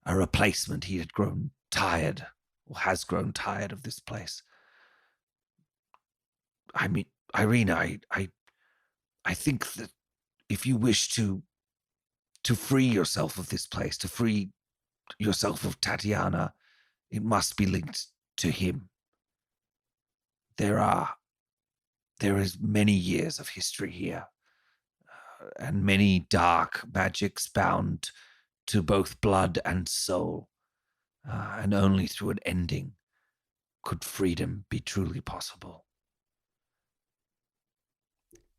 a replacement. He had grown tired, or has grown tired of this place. I mean, Irina, I think that if you wish to free yourself of this place, to free yourself of Tatiana, it must be linked to him. There is many years of history here, and many dark magics bound to both blood and soul, and only through an ending could freedom be truly possible.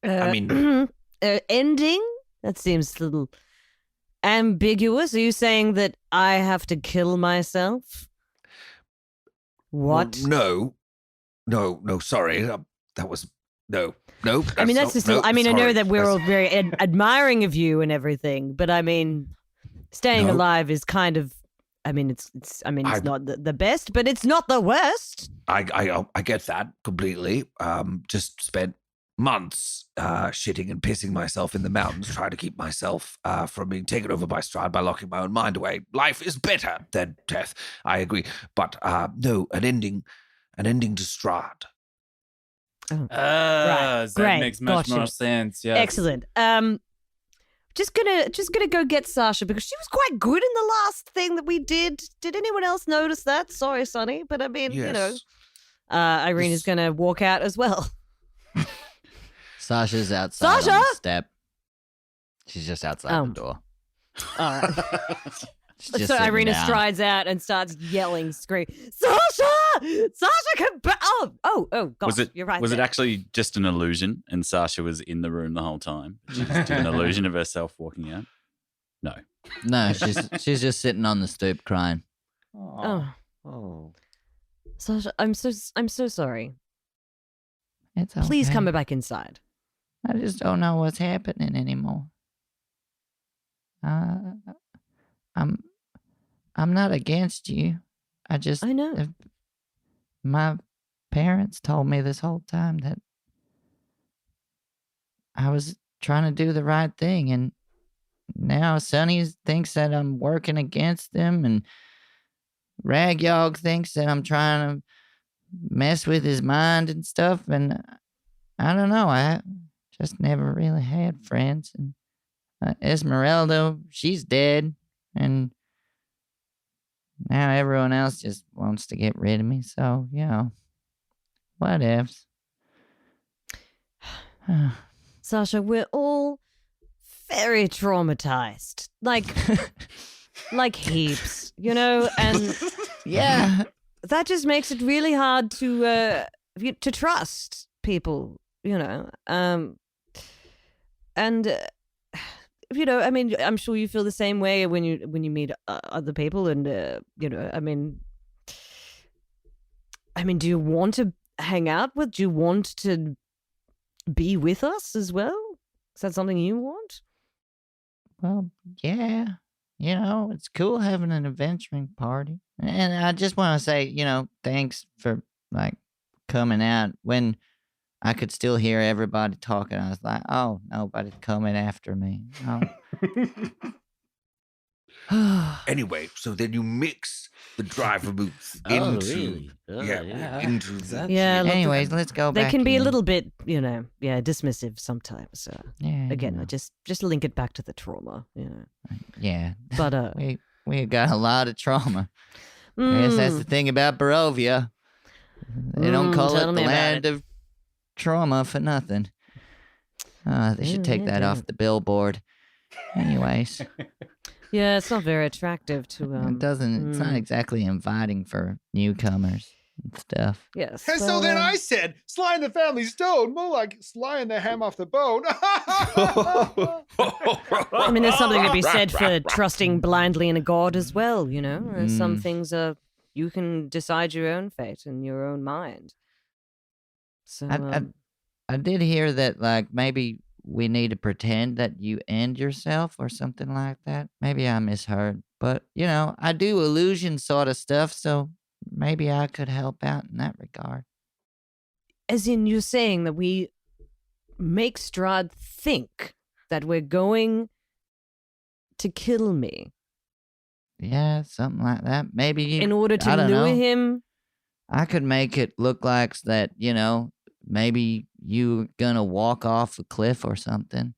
I mean- ending? That seems a little ambiguous. Are you saying that I have to kill myself? What? Well, no, sorry. That was, no. I mean, that's just. I mean, I know sorry. that we're all That's- very admiring of you and everything, but I mean, staying No. alive is kind of. I mean, it's not the best, but it's not the worst. I get that completely. Just spent months shitting and pissing myself in the mountains trying to keep myself from being taken over by Strahd by locking my own mind away. Life is better than death. I agree. But no, an ending to Strahd. That Great. makes much Gotcha. more sense. Yes. Excellent. Just gonna go get Sasha because she was quite good in the last thing that we did. Did anyone else notice that? Sorry, Sonny, but I mean, you know, Yes. Irina's gonna walk out as well. Sasha's outside Sasha? on the step. She's just outside Oh. the door. All right. Just So sitting Irina down. strides out and starts yelling, screaming, Sasha! Sasha, come back! Oh, gosh, you're right Was it there. actually just an illusion and Sasha was in the room the whole time? She just did an illusion of herself walking out? No. No, she's just sitting on the stoop crying. Oh, Oh. Sasha, I'm so sorry. It's Please okay. come back inside. I just don't know what's happening anymore. I'm not against you. I know. My parents told me this whole time that I was trying to do the right thing, and now Sonny thinks that I'm working against them, and Ragyog thinks that I'm trying to mess with his mind and stuff, and I don't know. I just never really had friends, and Esmeralda, she's dead, and now everyone else just wants to get rid of me. So, whatevs. Sasha, we're all very traumatized. Like heaps, and Yeah. that just makes it really hard to trust people, and I mean, I'm sure you feel the same way when you meet other people, and I mean, do you want to hang out with? Do you want to be with us as well? Is that something you want? Well, yeah. It's cool having an adventuring party. And I just want to say, thanks for coming out. When I could still hear everybody talking, I was like, oh, nobody's coming after me. Oh. Anyway, so then you mix the driver booth Oh, into really? Oh, yeah. into the Yeah. look, Anyways, let's go they back. can be a in. little bit, dismissive sometimes. So Yeah. again, I just link it back to the trauma, Yeah. But We got a lot of trauma. I guess that's the thing about Barovia. They don't call tell it me the about land of trauma for nothing. They should take that off the billboard. Anyways, yeah, it's not very attractive to it doesn't. It's not exactly inviting for newcomers and stuff. Yes. And so then I said, Sly in the Family Stone, more like Sly in the Ham off the Bone. I mean, there's something to be said for trusting blindly in a god as well. Some things are you can decide your own fate in your own mind. So I did hear that maybe we need to pretend that you end yourself or something like that. Maybe I misheard, but I do illusion sort of stuff, so maybe I could help out in that regard. as in you're saying that we make Strahd think that we're going to kill me Yeah, something like that. Maybe in order I to don't lure know. him. I could make it look like that, maybe you're gonna walk off a cliff or something.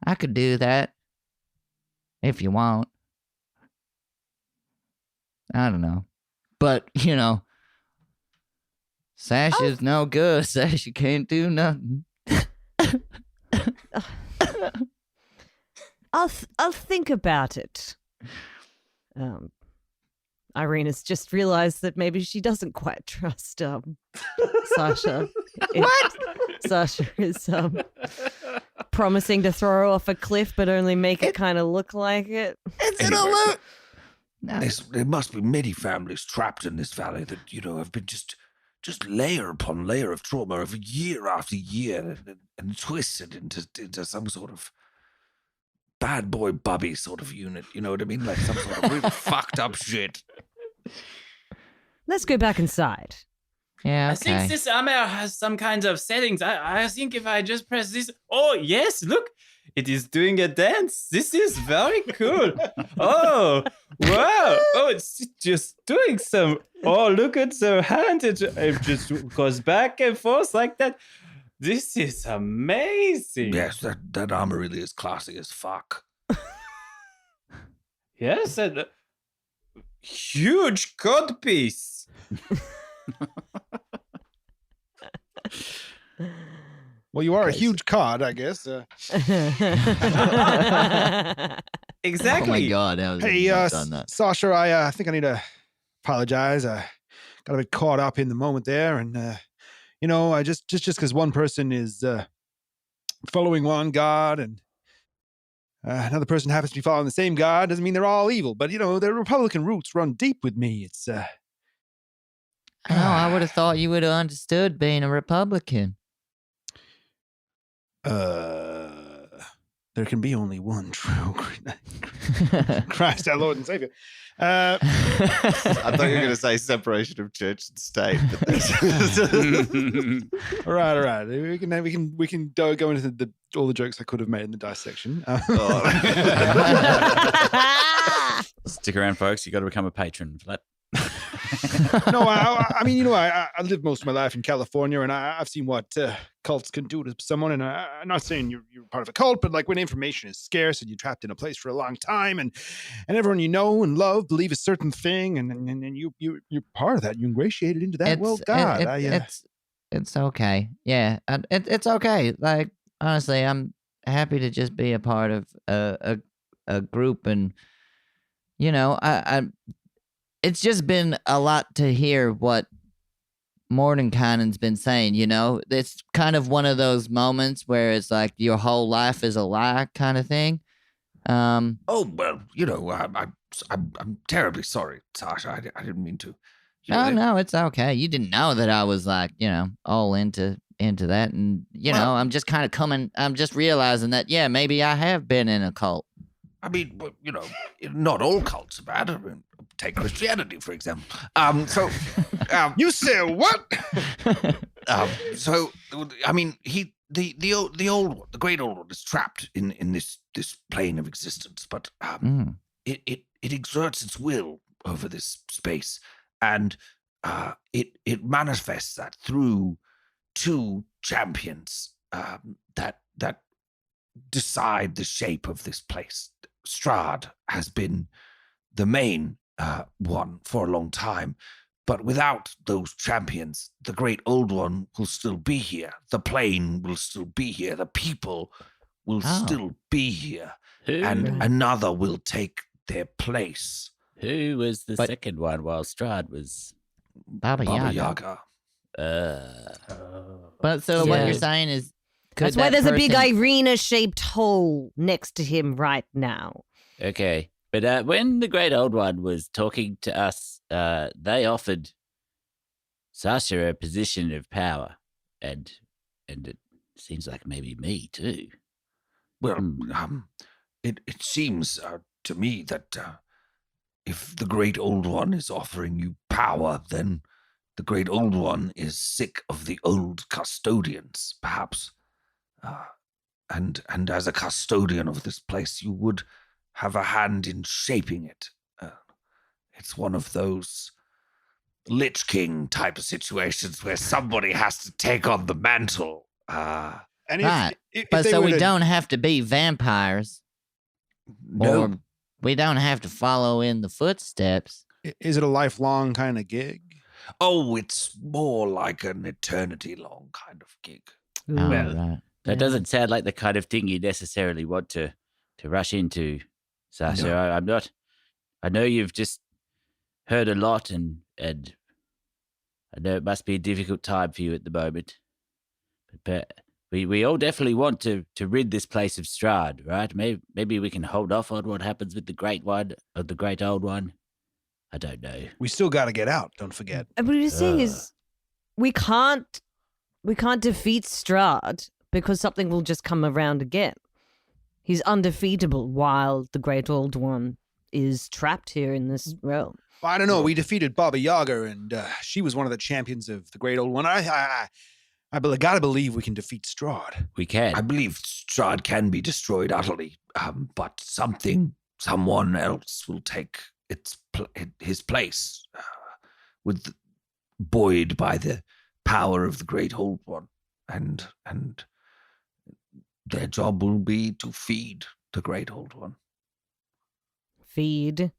I could do that if you want. I don't know. But, Sasha's no good. Sasha can't do nothing. I'll think about it. Irina's just realized that maybe she doesn't quite trust Sasha. What? Sasha is promising to throw her off a cliff, but only make it kind of look like it. It's Anyway, an alert. There must be many families trapped in this valley that, have been just layer upon layer of trauma over year after year and twisted into some sort of bad boy Bubby sort of unit. You know what I mean? Like some sort of really fucked up shit. Let's go back inside. Yeah, I okay. think this armor has some kind of settings. I think if I just press this. Oh, yes, look. It is doing a dance. This is very cool. Oh, wow. Oh, it's just doing some. Oh, look at the hand. It just goes back and forth like that. This is amazing. Yes, that armor really is classy as fuck. Yes, and huge codpiece. Well, you are a huge card, I guess. Exactly. Oh my god, how has Hey, he not done that? Sasha, I think I need to apologize. I got a bit caught up in the moment there, and I just because one person is following one god and another person happens to be following the same god doesn't mean they're all evil. But their Republican roots run deep with me. It's I know. I would have thought you would have understood being a Republican. there can be only one true Christ, our Lord and Savior. I thought you were going to say separation of church and state. All right. We can go into all the jokes I could have made in the dissection. Stick around, folks. You got to become a patron for that. No, I mean, I lived most of my life in California, and I've seen what cults can do to someone. And I'm not saying you're part of a cult, but like when information is scarce and you're trapped in a place for a long time, and everyone you know and love believe a certain thing, and you're part of that, you ingratiated into that. It's okay. Yeah, it's okay. Like honestly, I'm happy to just be a part of a group, and it's just been a lot to hear what Mordenkainen's been saying, It's kind of one of those moments where it's like your whole life is a lie kind of thing. Oh, well, I'm terribly sorry, Sasha. I didn't mean to. No, it's okay. You didn't know that I was like, all into that. And, I'm just kind of I'm just realizing that, yeah, maybe I have been in a cult. I mean, not all cults are bad. I mean, take Christianity, for example. You say what? I mean, the old one, the great old one, is trapped in this plane of existence, but it exerts its will over this space, and it manifests that through two champions that decide the shape of this place. Strahd has been the main one for a long time, but without those champions, the great old one will still be here. The plane will still be here. The people will still be here, and another will take their place. Who was the second one while Strahd was Baba Yaga? But so Yeah. what you're saying is, That's why there's a big Irina-shaped hole next to him right now. Okay. But when the great old one was talking to us, they offered Sasha a position of power, and it seems like maybe me too. Well, it seems to me that if the great old one is offering you power, then the great old one is sick of the old custodians, perhaps. And as a custodian of this place, you would have a hand in shaping it. It's one of those Lich King type of situations where somebody has to take on the mantle. And right. if But they so were we to- don't have to be vampires. No. Or we don't have to follow in the footsteps. Is it a lifelong kind of gig? Oh, it's more like an eternity-long kind of gig. Oh, Well, right. That doesn't sound like the kind of thing you necessarily want to rush into, Sasha. No. I'm not. I know you've just heard a lot, and I know it must be a difficult time for you at the moment. But we all definitely want to rid this place of Strahd, right? Maybe we can hold off on what happens with the great one or the great old one. I don't know. We still got to get out. Don't forget. And what you're saying is, we can't defeat Strahd because something will just come around again. He's undefeatable while the great old one is trapped here in this realm. Well, I don't know. We defeated Baba Yaga, and she was one of the champions of the great old one. I gotta believe we can defeat Strahd. We can. I believe Strahd can be destroyed utterly, but someone else will take his place, buoyed by the power of the great old one, and their job will be to feed the great old one. Feed.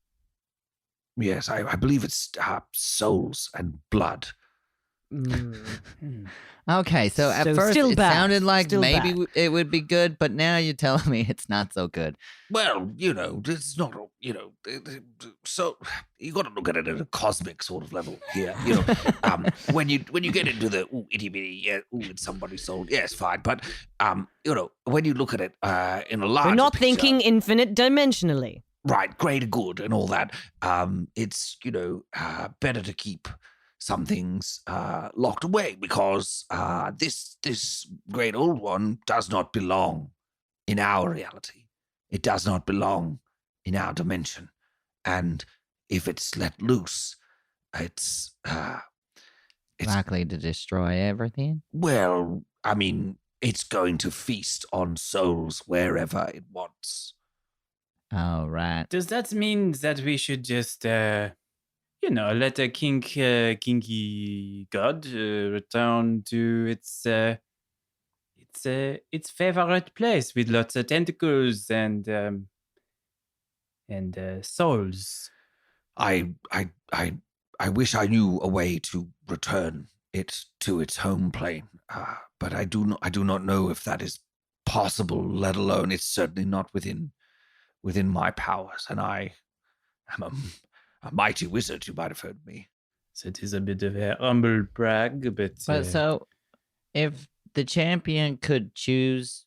Yes, I believe it's souls and blood. Okay, so at So first still it bad. sounded like Still maybe bad. it would be good, but now you're telling me it's not so good. Well, it's not, so you got to look at it at a cosmic sort of level here. When you get into the itty bitty, it's somebody's soul, yeah, it's fine. But when you look at it in a larger We're not picture, thinking infinite dimensionally. right, greater good and all that. It's better to keep some things locked away because this great old one does not belong in our reality. It does not belong in our dimension, and if it's let loose, it's Likely to destroy everything. well, I mean, it's going to feast on souls wherever it wants. Oh, right. Does that mean that we should just, let a kinky god return to its favorite place with lots of tentacles and souls? I wish I knew a way to return it to its home plane, but I do not know if that is possible. Let alone it's certainly not within my powers, and I am a mighty wizard. You might have heard me. So it is a bit of a humble brag, but So if the champion could choose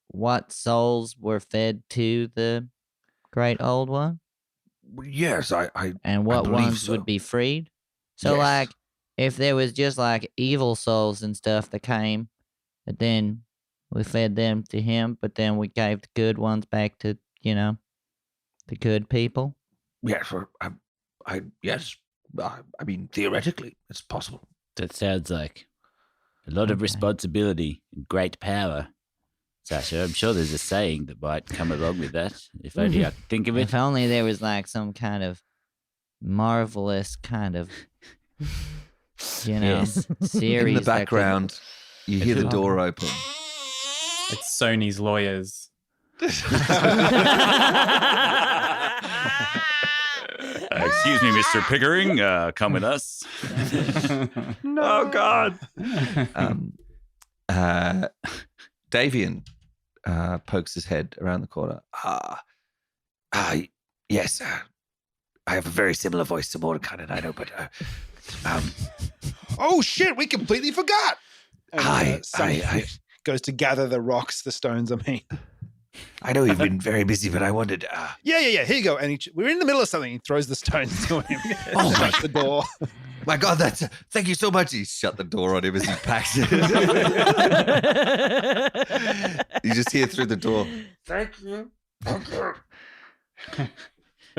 what souls were fed to the great old one Yes, I and what believe ones so. would be freed. So Yes. like if there was just like evil souls and stuff that came, but then we fed them to him, but then we gave the good ones back to, the good people. yes, yes. I mean, theoretically, it's possible. That sounds like a lot of Okay. responsibility and great power. Sasha, I'm sure there's a saying that might come along with that. If only I could think of it. If only there was like some kind of marvelous kind of, Yes. series. In the that could- background, you hear the could- door open. it's Sony's lawyers. Excuse me, Mr. Pickering. Come with us. Oh, God. Davian pokes his head around the corner. Yes. I have a very similar voice to Mordecai, I know, but Oh shit, we completely forgot. And, Sonny I goes to gather the rocks, the stones, I mean. I know you've been very busy, but I wondered. Yeah, here you go. And we're in the middle of something. He throws the stones to him. Oh, my- Shuts the door. My God, thank you so much. He shut the door on him as he packs it. You just hear through the door. Thank you. Thank you.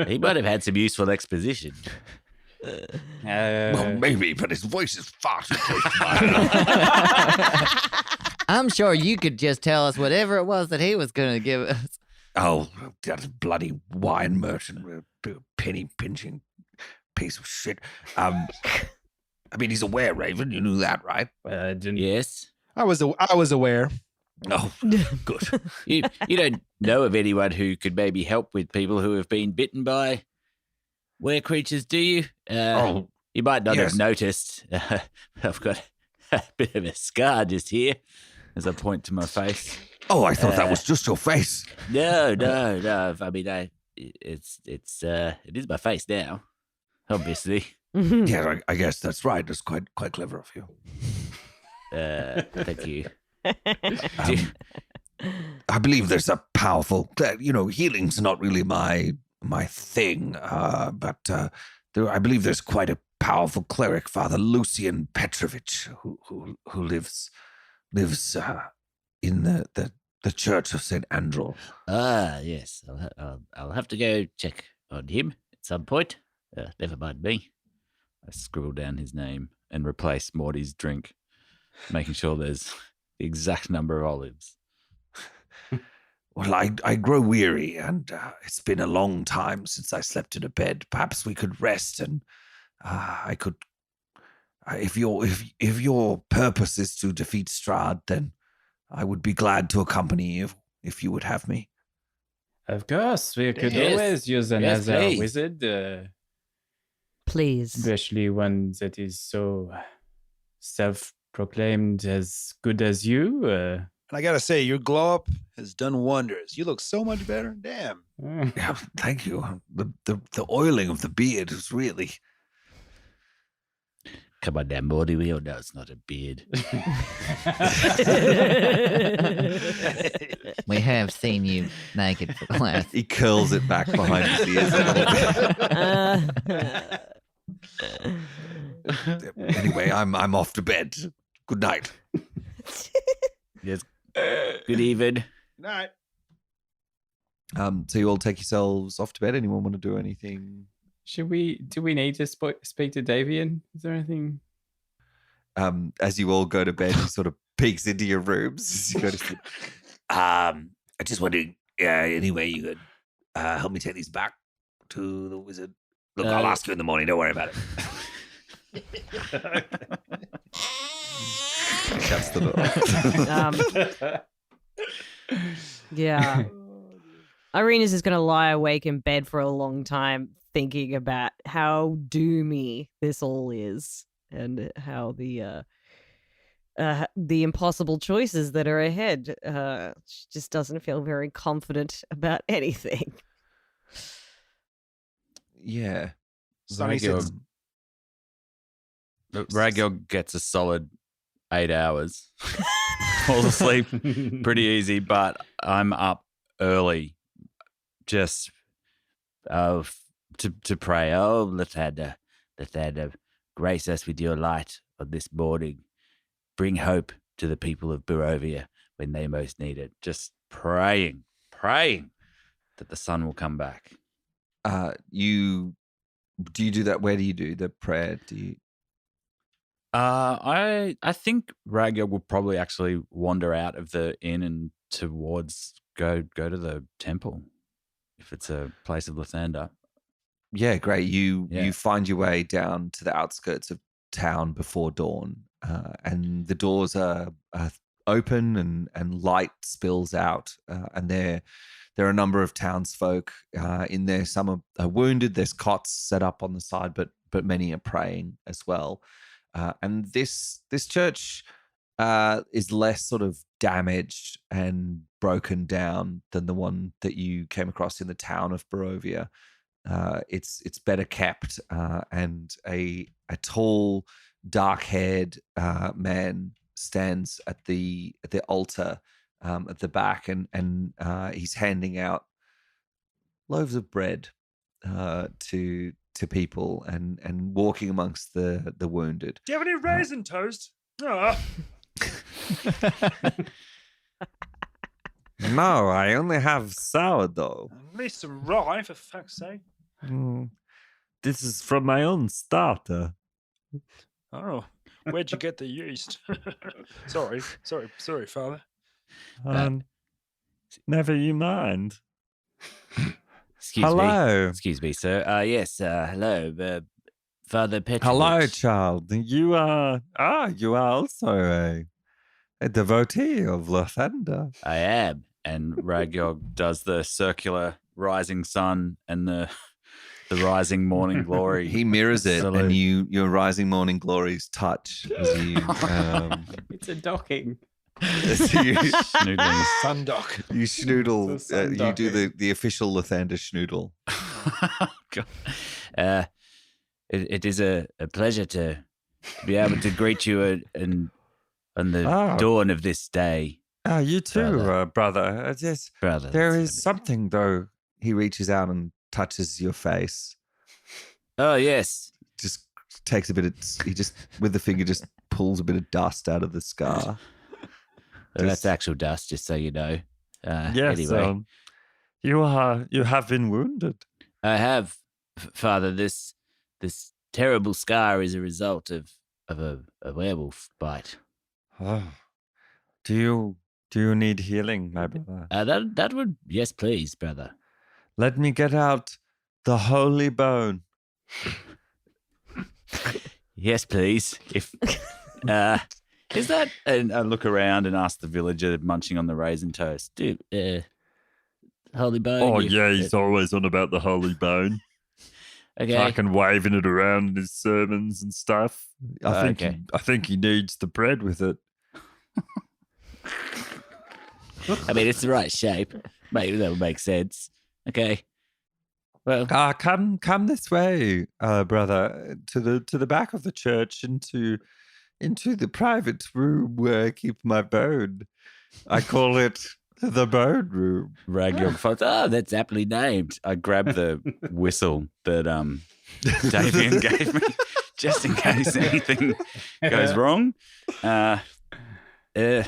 He might have had some useful exposition. Well, maybe, but his voice is far too close to mine. I'm sure you could just tell us whatever it was that he was going to give us. Oh, that bloody wine merchant, penny pinching piece of shit. I mean, he's aware, Raven. You knew that, right? I didn't. Yes. I was aware. Oh, good. You don't know of anyone who could maybe help with people who have been bitten by were creatures, do you? You might not yes. have noticed. I've got a bit of a scar just here as I point to my face. Oh, I thought that was just your face. No. I mean, it is my face now, obviously. Yeah, I guess that's right. That's quite clever of you. Thank you. I believe there's a powerful, healing's not really my thing, but I believe there's quite a powerful cleric, Father Lucian Petrovich, who lives in the Church of St. Andrew. Ah, yes. I'll have to go check on him at some point. Never mind me. I scribble down his name and replace Morty's drink, making sure there's the exact number of olives. Well, I grow weary, and it's been a long time since I slept in a bed. Perhaps we could rest, and I could. If your purpose is to defeat Strahd, then I would be glad to accompany you if you would have me. Of course, we could Yes. always use Yes, another please. wizard, Please. especially one that is so self-proclaimed as good as you. And I gotta say, your glow up has done wonders. You look so much better. Damn. Yeah, thank you. The oiling of the beard is really. Come on now, Morty. We all know it's not a beard. We have seen you naked for the last. He curls it back behind his ears a little bit. Anyway, I'm off to bed. Good night. Yes. Good evening. Night. So you all take yourselves off to bed. Anyone want to do anything? Do we need to speak to Davian? Is there anything? As you all go to bed, he sort of peeks into your rooms as you go to sleep. I just wondering, anyway, you could help me take these back to the wizard. Look, I'll ask you in the morning. Don't worry about it. Shuts the door. Yeah. Irena's is going to lie awake in bed for a long time thinking about how doomy this all is and how the impossible choices that are ahead. She just doesn't feel very confident about anything. Yeah. Sonny says, Ragyog gets a solid 8 hours. Falls asleep pretty easy, but I'm up early just to pray. Oh, Lathander, grace us with your light on this morning. Bring hope to the people of Barovia when they most need it. Just praying that the sun will come back. Do you do that? Where do you do the prayer? Do you? I think Ragyog will probably actually wander out of the inn and towards go to the temple if it's a place of Lathander. Yeah, great. You find your way down to the outskirts of town before dawn, and the doors are open and light spills out, and there are a number of townsfolk in there. Some are wounded. There's cots set up on the side, but many are praying as well. And this church is less sort of damaged and broken down than the one that you came across in the town of Barovia. It's better kept, and a tall, dark-haired man stands at the altar at the back, and he's handing out loaves of bread to people and walking amongst the wounded. Do you have any raisin toast? Oh. No, I only have sourdough. At least some rye, for fuck's sake. This is from my own starter. Oh, where'd you get the yeast? Sorry, Father. Never you mind. Excuse me, sir. Yes, hello, Father Petrovich. Hello, child. You are also a devotee of Lathander. I am. And Ragyog does the circular rising sun and the rising morning glory. He mirrors it, Salute. and your rising morning glories touch as you. It's a docking. Snoodling. Sundock. You schnoodle. It's a You do the official Lathander schnoodle. God. It is a pleasure to be able to greet you on the dawn of this day. You too, Brother. brother. Yes, Brother. there that's is something though. He reaches out and touches your face. Oh, yes. Just takes a bit of. He just with the finger just pulls a bit of dust out of the scar. That's actual dust, just so you know. Yes. Anyway. You have been wounded. I have, Father. This terrible scar is a result of a werewolf bite. Oh. Do you need healing, my brother? That would, yes, please, brother. Let me get out the holy bone. Yes, please. If Is that? And I look around and ask the villager munching on the raisin toast. dude, holy bone. Oh yeah, he's always on about the holy bone. Okay. Fucking waving it around in his sermons and stuff. I think he needs the bread with it. I mean, it's the right shape. Maybe that would make sense. Okay. Well, Come this way, brother, to the back of the church, into the private room where I keep my bone. I call it the bone room. Ragyog thought, that's aptly named. I grabbed the whistle that Davian gave me just in case anything goes wrong. Here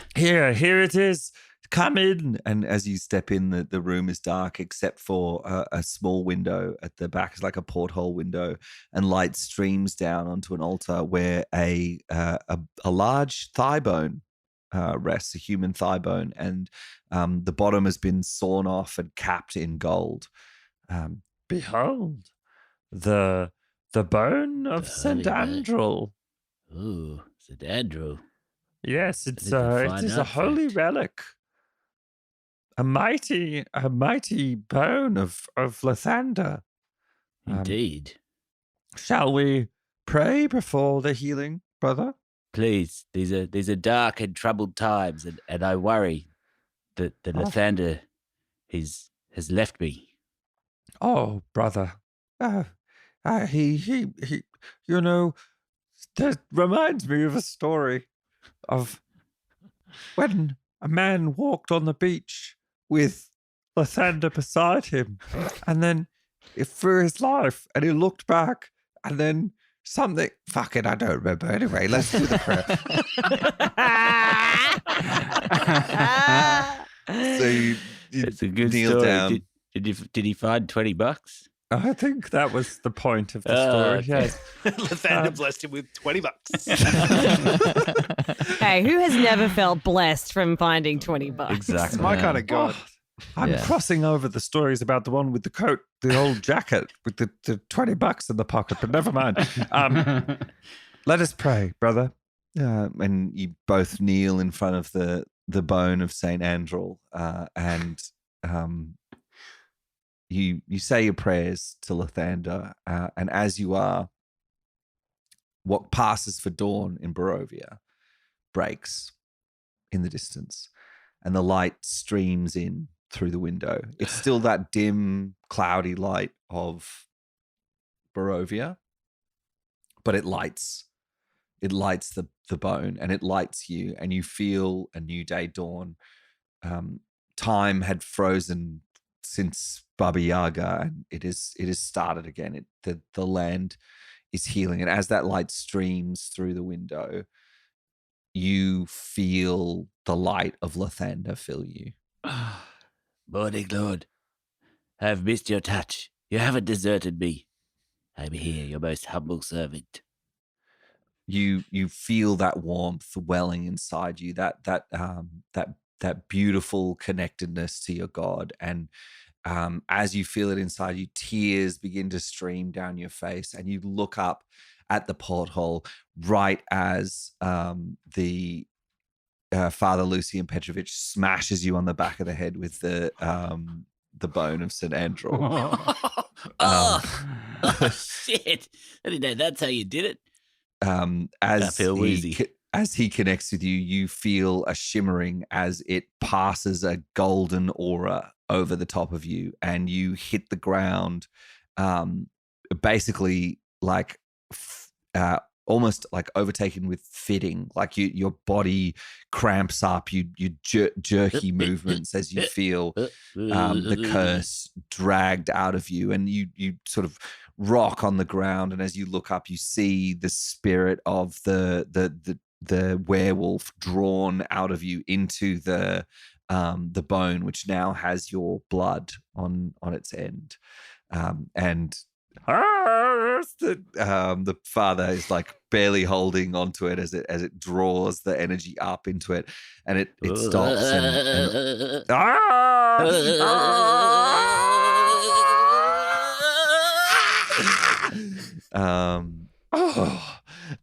it is. Come in. And as you step in, the room is dark except for a small window at the back. It's like a porthole window, and light streams down onto an altar where a large thigh bone rests, a human thigh bone, and the bottom has been sawn off and capped in gold. Behold, the bone of St. Andrew. Ooh, St. Andrew. Yes, it is fine a holy outfit. relic. A mighty bone of Lathander. Indeed. Shall we pray before the healing, brother? Please, these are dark and troubled times, and I worry that Lathander has left me. Oh, brother. He that reminds me of a story of when a man walked on the beach with Lathander beside him, and then it threw his life, and he looked back, and then something. Fuck it, I don't remember. Anyway, let's do the prayer. So you It's a good kneel story. down. Did he find $20? I think that was the point of the story. Okay. Yes. Lathander blessed him with $20. Hey, who has never felt blessed from finding $20? It's my kind of god. I'm Yeah. crossing over the stories about the one with the coat, the old jacket with the $20 in the pocket, but never mind. Let us pray, brother. And you both kneel in front of the bone of Saint Andrew, and you say your prayers to Lathander, and as you are, what passes for dawn in Barovia breaks in the distance, and the light streams in through the window. It's still that dim, cloudy light of Barovia, but it lights the bone, and it lights you, and you feel a new day dawn. Time had frozen since Baba Yaga, and it is started again. The land is healing, and as that light streams through the window, you feel the light of Lathander fill you. Morning, Lord. I have missed your touch. You haven't deserted me. I'm here, your most humble servant. You feel that warmth welling inside you, that beautiful connectedness to your God, and as you feel it inside you, tears begin to stream down your face, and you look up at the porthole right as the Father Lucian Petrovich smashes you on the back of the head with the bone of St. Andrew. Oh, shit. I didn't know that's how you did it. I feel woozy. As he connects with you, you feel a shimmering as it passes a golden aura over the top of you, and you hit the ground, basically like almost like overtaken with fitting. Like your body cramps up, you jerky movements as you feel the curse dragged out of you, and you sort of rock on the ground. And as you look up, you see the spirit of the werewolf drawn out of you into the bone, which now has your blood on its end, and the father is like barely holding onto it as it draws the energy up into it, and it stops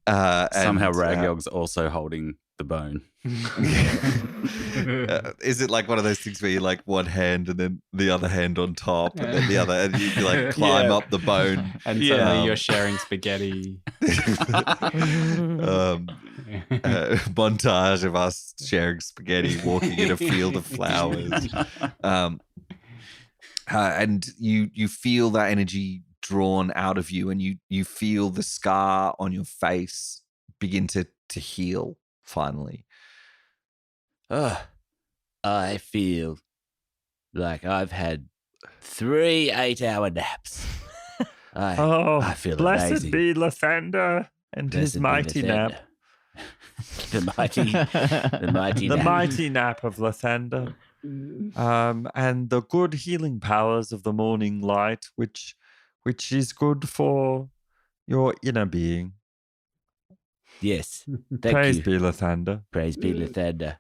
and somehow Ragyog's also holding the bone. Is it like one of those things where you like one hand and then the other hand on top and then the other, and you like climb up the bone? And suddenly you're sharing spaghetti. Montage of us sharing spaghetti, walking in a field of flowers. And you feel that energy drawn out of you, and you feel the scar on your face begin to heal finally. I feel like I've had 3 8-hour naps. I feel blessed amazing. be Lathander and his Blessed be mighty Lathander. nap. the mighty The nap. mighty nap of Lathander. And the good healing powers of the morning light, which is good for your inner being. Yes. Thank Praise you. be Lathander. Praise be Lathander.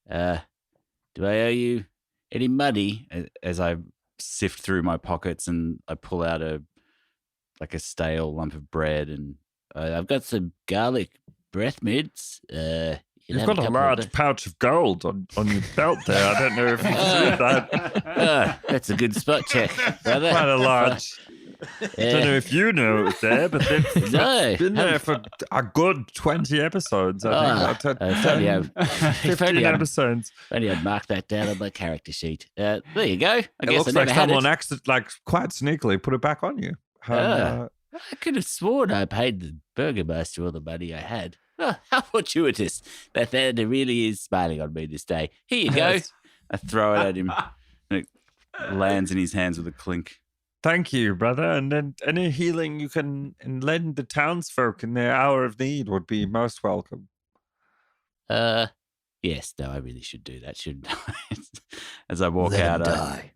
Do I owe you any money? As I sift through my pockets and I pull out a stale lump of bread, and I've got some garlic breath mints. You've got a large pouch of gold on your belt there. I don't know if you've seen that. That's a good spot check, brother. Quite a large. I don't know if you know it was there, but they've No. been there for a good 20 episodes, I think. If only I'd- 15 episodes. I'd mark that down on my character sheet. There you go. I It guess looks I like never had someone it. quite sneakily put it back on you. I could have sworn I paid the burgomaster all the money I had. Oh, how fortuitous. Lathander really is smiling on me this day. Here you go. I throw it at him, and it lands in his hands with a clink. Thank you, brother. And then any healing you can lend the townsfolk in their hour of need would be most welcome. Yes, no, I really should do that, shouldn't I? As I walk Let him out, die.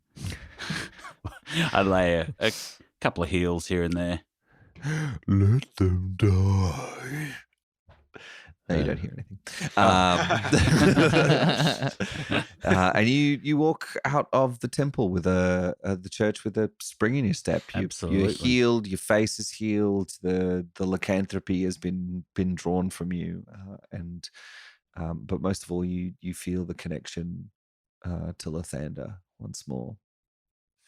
I lay a couple of heals here and there. Let them die. No, you don't hear anything. And you walk out of the temple with the church with a spring in your step. You're Absolutely. healed. Your face is healed. The lycanthropy has been drawn from you, but most of all, you feel the connection to Lathander once more.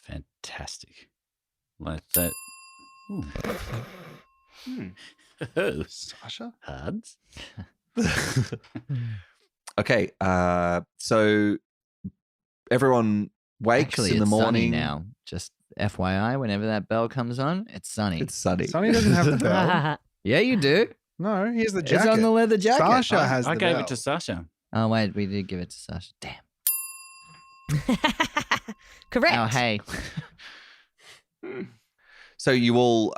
Fantastic. Like that. Oh, Sasha? Hans? Okay, so everyone wakes Actually, in the it's Sonny morning. now. Just FYI, whenever that bell comes on, it's Sonny. It's sunny. Sonny doesn't have the bell. Yeah, you do. No, he has the It's jacket. on the leather jacket. Sasha has the I gave bell. it to Sasha. Oh, wait, we did give it to Sasha. Damn. Correct. Oh, hey. So you all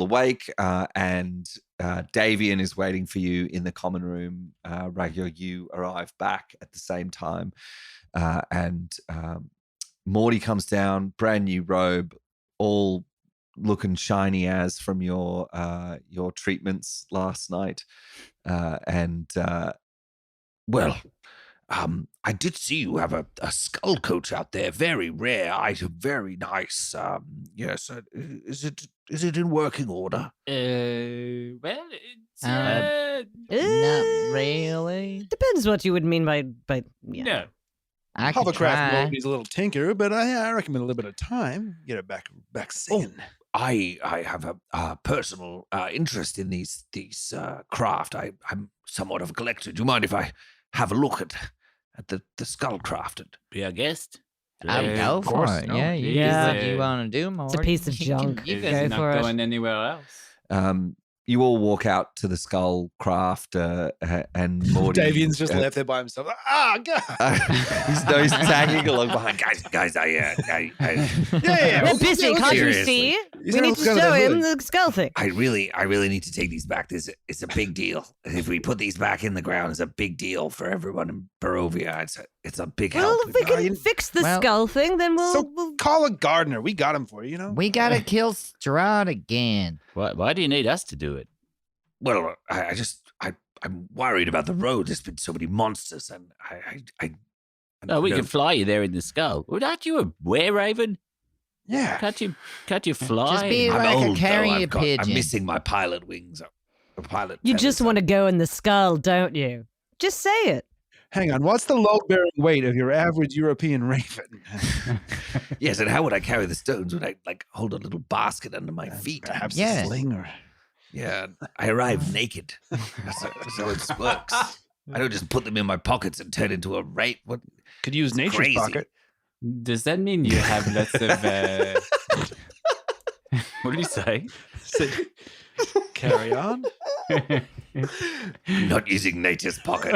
awake, and Davian is waiting for you in the common room. Ragyog, you arrive back at the same time, and Morty comes down, brand new robe, all looking shiny as from your treatments last night, I did see you have a skull coach out there. Very rare item. Very nice. Yes. Is it in working order? Well, it's Not really. Depends what you would mean by yeah. no. I could Hovercraft try. mode needs a little tinker, but I recommend a little bit of time. Get it back singing. I have a personal interest in these craft. I'm somewhat of a collector. Do you mind if I have a look at the skull crafted? Be our guest? Go of for course, it. no. Yeah, you Yeah. do what you want to do, Morty. It's a piece of You can- junk. you You can- guys are Go not for it. going anywhere else. you all walk out to the skull craft, and Morty. Davian's just left there by himself. God. he's tagging along behind. Guys, yeah. They're busy, can't you seriously. see? He's We gonna need to look under show the him hood. the skull thing. I really need to take these back. It's a big deal. If we put these back in the ground, it's a big deal for everyone in Barovia. It's a big Well, help. if we can fix the Well- skull thing, then we'll So call a gardener. We got him for you, you know? We gotta kill Strahd again. Why do you need us to do it? Well, I'm worried about the road. There's been so many monsters, and Oh, we you can know, fly you there in the skull. Well, aren't you a were-raven? Yeah. Can't you fly? Just be I'm like old, a though. carrier I'm pigeon. missing my pilot wings. a pilot. You just want to go in the skull, don't you? Just say it. Hang on, what's the load-bearing weight of your average European raven? Yes, and how would I carry the stones? Would I hold a little basket under my feet? Perhaps Yeah. a sling or... Yeah, I arrive naked. So it works. I don't just put them in my pockets and turn into a rape. What? Could use nature's Crazy. pocket. Does that mean you have lots of? What did he say? Carry on. Not using nature's pocket.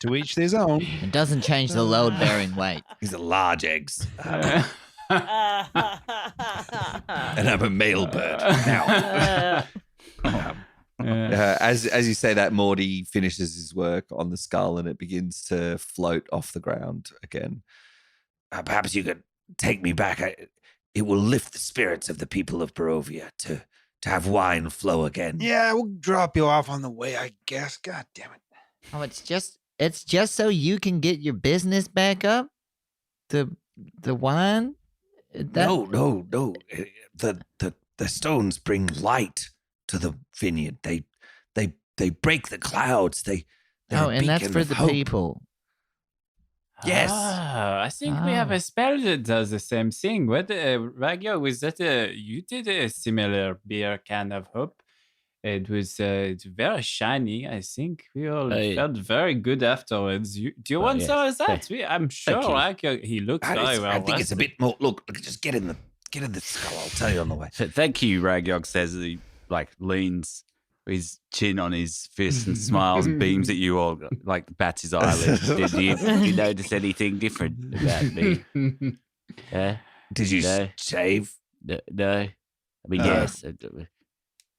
To each his own. It doesn't change the load-bearing weight. These are large eggs. And I'm a male bird. Now, as you say that, Morty finishes his work on the skull and it begins to float off the ground again. perhaps you could take me back. It will lift the spirits of the people of Barovia to have wine flow again. Yeah, we'll drop you off on the way, I guess. God damn it. Oh, it's just so you can get your business back up? The wine? No. The stones bring light to the vineyard. They break the clouds. They're a and that's beacon for of the hope. people. Yes. I think we have a spell that does the same thing. What, Ragyog, was that you did a similar beer can of hope? It was it's very shiny. I think we all felt very good afterwards. Do you want some of that? I'm sure Ragyog, he looks very well. I think it's a bit more. Look, just get in the skull. I'll tell you on the way. Thank you, Ragyog says as he leans his chin on his fist and smiles and beams at you all, bats his eyelids. Did you notice anything different about me? Did you shave? No. I mean, yes.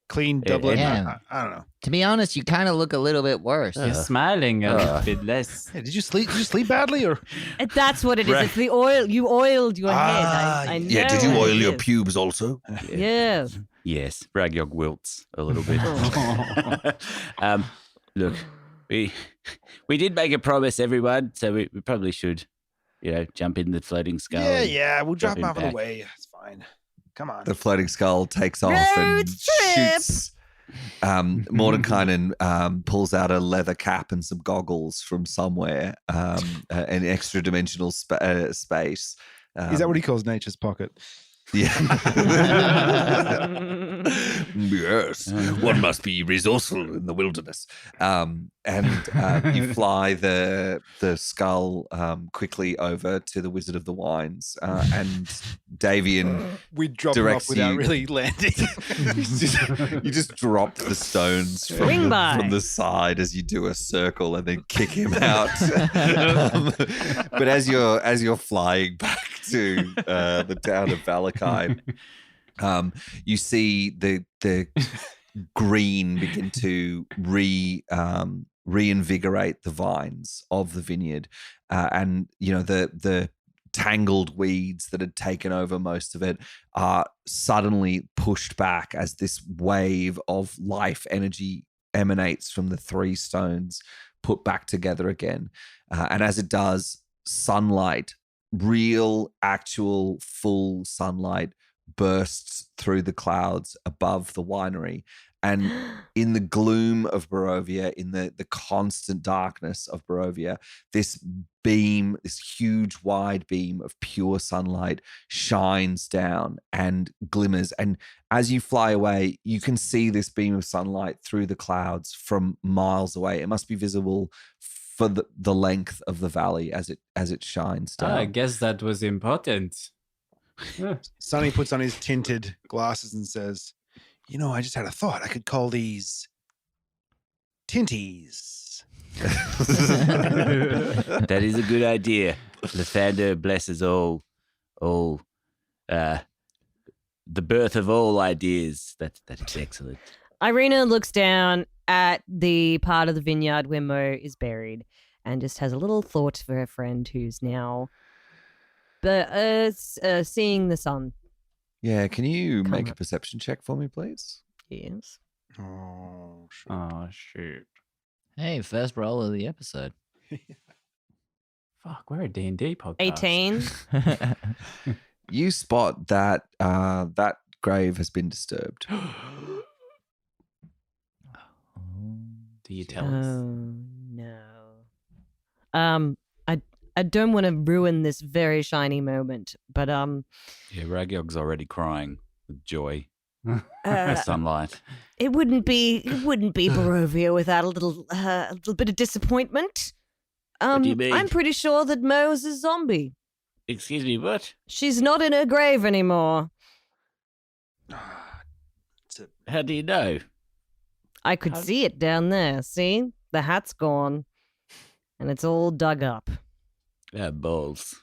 Clean doublet. Yeah. I don't know. To be honest, you kind of look a little bit worse. You're smiling a bit less. Hey, did you sleep badly or? That's what it is. It's the oil. You oiled your head. I know. Yeah, did you oil it your is. pubes also? Yeah. Yes, Ragyog wilts a little bit. Look, we did make a promise, everyone, so we probably should, jump in the floating skull. Yeah, we'll drop him him off on the back. way. It's fine. Come on. The floating skull takes off Road and trip. shoots. Mordenkainen pulls out a leather cap and some goggles from somewhere, an extra dimensional space. Is that what he calls nature's pocket? Yeah. Yes. One must be resourceful in the wilderness. And you fly the skull quickly over to the Wizard of the Wines, and Davian We drop him directs off without you- really landing. you just drop the stones Swing from by. the side as you do a circle and then kick him out. But as you're flying back to the town of Valakai, you see the green begin to reinvigorate the vines of the vineyard, and the tangled weeds that had taken over most of it are suddenly pushed back as this wave of life energy emanates from the three stones put back together again. And as it does, sunlight, real, actual, full sunlight bursts through the clouds above the winery. And in the gloom of Barovia, in the constant darkness of Barovia, this huge wide beam of pure sunlight shines down and glimmers. And as you fly away, you can see this beam of sunlight through the clouds from miles away. It must be visible for the length of the valley as it shines down. I guess that was important. Sonny puts on his tinted glasses and says, I just had a thought. I could call these Tinties. That is a good idea. Lathander blesses all the birth of all ideas. That is excellent. Irina looks down at the part of the vineyard where Mo is buried and just has a little thought for her friend who's now seeing the sun. Yeah, can you Come make a up. perception check for me, please? Yes. Oh, shit. Oh, shoot. Hey, first roll of the episode. Fuck, we're a D&D podcast. 18. You spot that that grave has been disturbed. Do you tell us? Oh no. I don't want to ruin this very shiny moment, but Yeah, Ragyog's already crying with joy. The sunlight. it wouldn't be Barovia without a little bit of disappointment. What do you mean? I'm pretty sure that Mo's a zombie. Excuse me, what? She's not in her grave anymore. How do you know? I could see it down there. See? The hat's gone. And it's all dug up. Balls.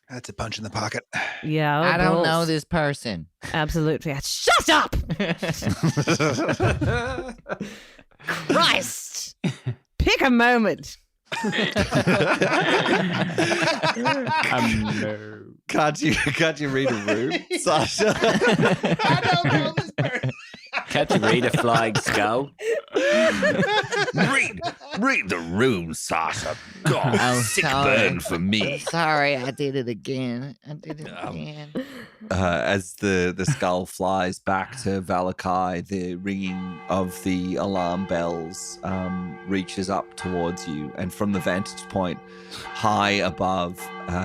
That's a punch in the pocket. Yeah. I don't know balls. this person. Absolutely. Shut up! Christ! Pick a moment. Can't you read a room, Sasha? I don't know this person. Can't you read a flying skull? Read the room, Sasha. God, Oh, sick sorry. burn for me. Sorry, I did it again. As the skull flies back to Valakai, the ringing of the alarm bells reaches up towards you, and from the vantage point high above,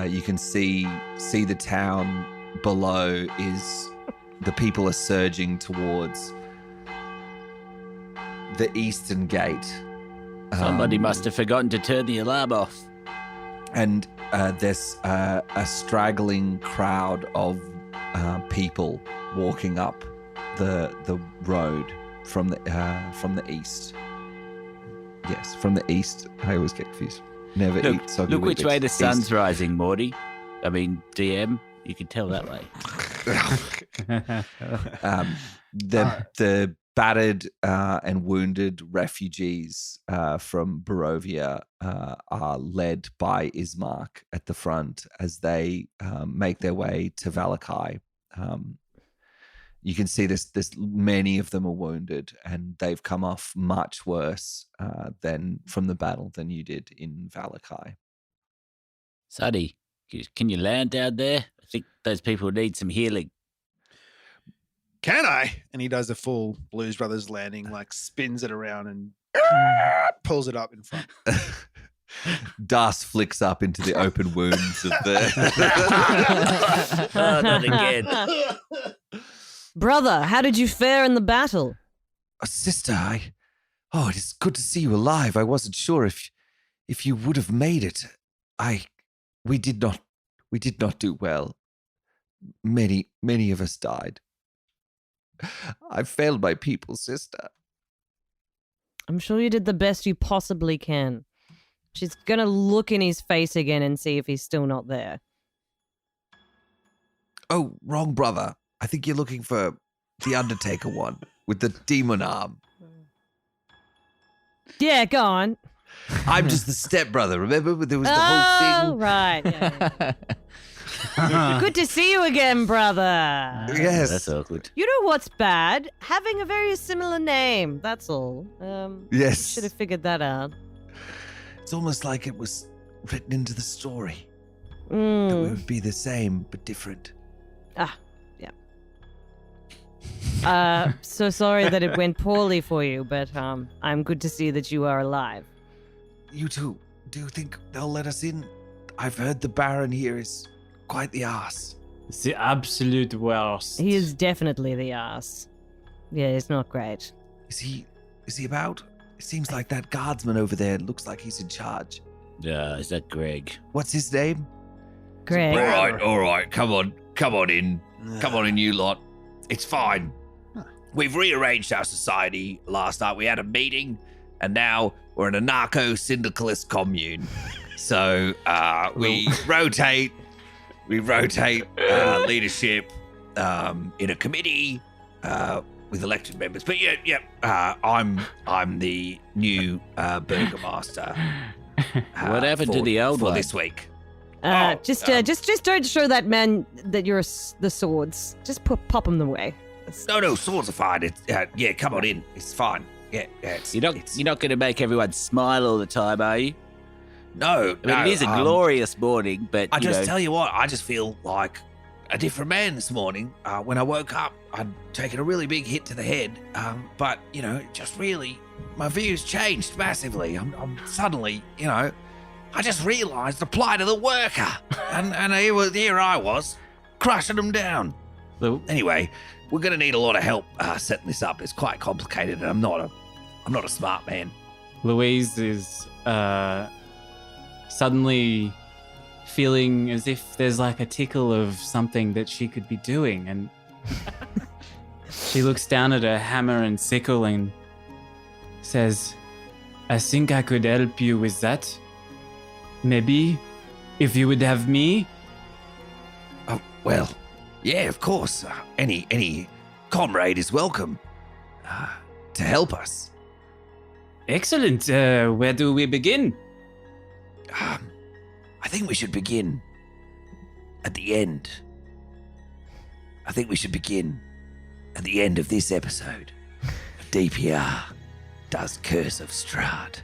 you can see the town below. Is the people are surging towards the eastern gate. Somebody must have forgotten to turn the alarm off. And there's a straggling crowd of people walking up the road from the east. Yes, from the east. I always get confused. Never Look, eat soggy look which Weet-Bix. way the East. sun's rising, Morty. I mean, DM. You can tell that way. The battered and wounded refugees from Barovia are led by Ismark at the front as they make their way to Valakai. You can see this many of them are wounded, and they've come off much worse than from the battle than you did in Valakai. Sonny, can you land down there? I think those people need some healing. Can I? And he does a full Blues Brothers landing, like spins it around and pulls it up in front. Dust flicks up into the open wounds of the. Oh, not again. Brother, how did you fare in the battle? Sister, it is good to see you alive. I wasn't sure if you would have made it. We did not do well. Many of us died. I failed my people, sister. I'm sure you did the best you possibly can. She's gonna look in his face again and see if he's still not there. Oh, wrong brother. I think you're looking for the Undertaker one with the demon arm. Yeah, go on. I'm just the stepbrother. Remember, there was the whole thing. Right. Yeah. Good to see you again, brother. Yes. That's awkward. You know what's bad? Having a very similar name. That's all. Yes. Should have figured that out. It's almost like it was written into the story that we would be the same but different. So sorry that it went poorly for you, but I'm good to see that you are alive. You two, do you think they'll let us in? I've heard the Baron here is quite the ass. It's the absolute worst. He is definitely the ass. Yeah, it's not great. Is he about? It seems like that guardsman over there looks like he's in charge. Is that Greg? What's his name? Greg. All right. Come on in. Come on in, you lot. It's fine. We've rearranged our society. Last night we had a meeting, and now we're in a narco-syndicalist commune. So we rotate leadership in a committee with elected members. But I'm the new burgomaster. What happened to the old for one? this week? Just don't show that man that you're the swords. Just pop them away. No, swords are fine. It's, come on in. It's fine. Yeah. You're not going to make everyone smile all the time, are you? No, I mean, it is a glorious morning, but I just tell you what, I just feel like a different man this morning. When I woke up, I'd taken a really big hit to the head. But, you know, just really, my views changed massively. I'm suddenly, you know, I just realised the plight of the worker. and here I was, crushing them down. Anyway, we're going to need a lot of help setting this up. It's quite complicated, and I'm not a smart man. Louise is suddenly feeling as if there's like a tickle of something that she could be doing, and she looks down at her hammer and sickle and says, I think I could help you with that. Maybe if you would have me. Oh, well, yeah, of course. Any comrade is welcome to help us. Excellent. Where do we begin? I think we should begin at the end. I think we should begin at the end of this episode. DPR does Curse of Strahd.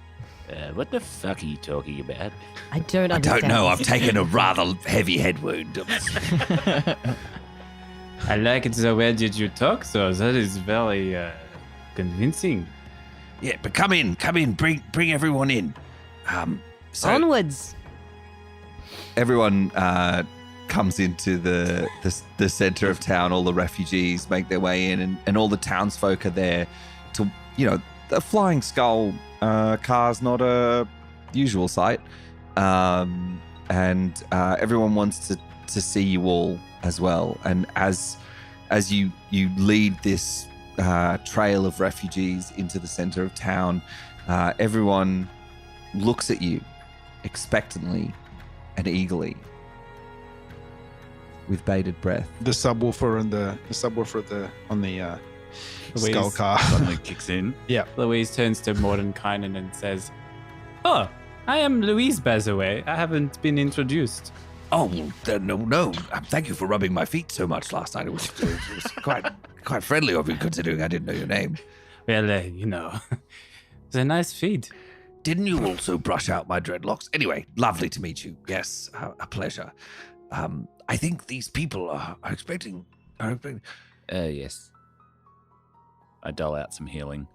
What the fuck are you talking about? I don't I understand. don't know. this. I've taken a rather heavy head wound. I like the way that you talk, so that is very convincing. Yeah, but come in. Bring everyone in. So Onwards. Everyone comes into the center of town. All the refugees make their way in, and all the townsfolk are there to, you know, the Flying Skull car's not a usual sight, and everyone wants to see you all as well. And as you lead this trail of refugees into the center of town, everyone looks at you expectantly and eagerly with bated breath. The subwoofer on the Louise skull car. Suddenly kicks in. Louise turns to Mordenkainen and says, Oh, I am Louise, by the way. I haven't been introduced. Oh, no. Thank you for rubbing my feet so much last night. It was quite friendly of you, considering I didn't know your name. Well, you know, it's a nice feed. Didn't you also brush out my dreadlocks? Anyway, lovely to meet you. Yes, a pleasure. I think these people are expecting. Yes. I dole out some healing.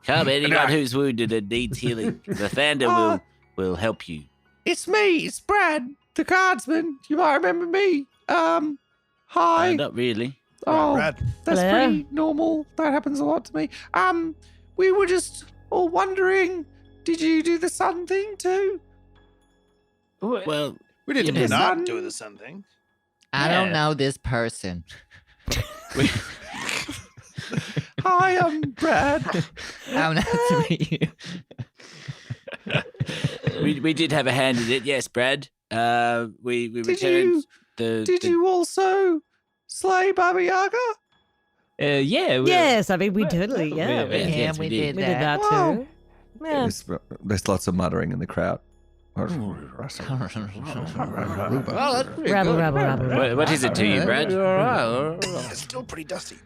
Come, anyone who's wounded and needs healing, Lathander will help you. It's me. It's Brad, the guardsman. You might remember me. Hi. Not really. Oh, Brad. that's Hello. pretty normal. That happens a lot to me. We were just all wondering, did you do the sun thing too? Well, We didn't Yeah, not son. do the sun thing. I don't know this person. Hi, I'm Brad. How nice to meet you. we did have a hand in it, yes, Brad. We Did returned you? the. Did you also slay Baba Yaga? Yeah. Yes, I mean, we totally, yeah. Yeah, We, yes, we did. we did that Wow. too. Yeah. There's lots of muttering in the crowd. Well, that's pretty Rabble, good. rabble, rabble, rabble. What is it to you, Brad? It's still pretty dusty.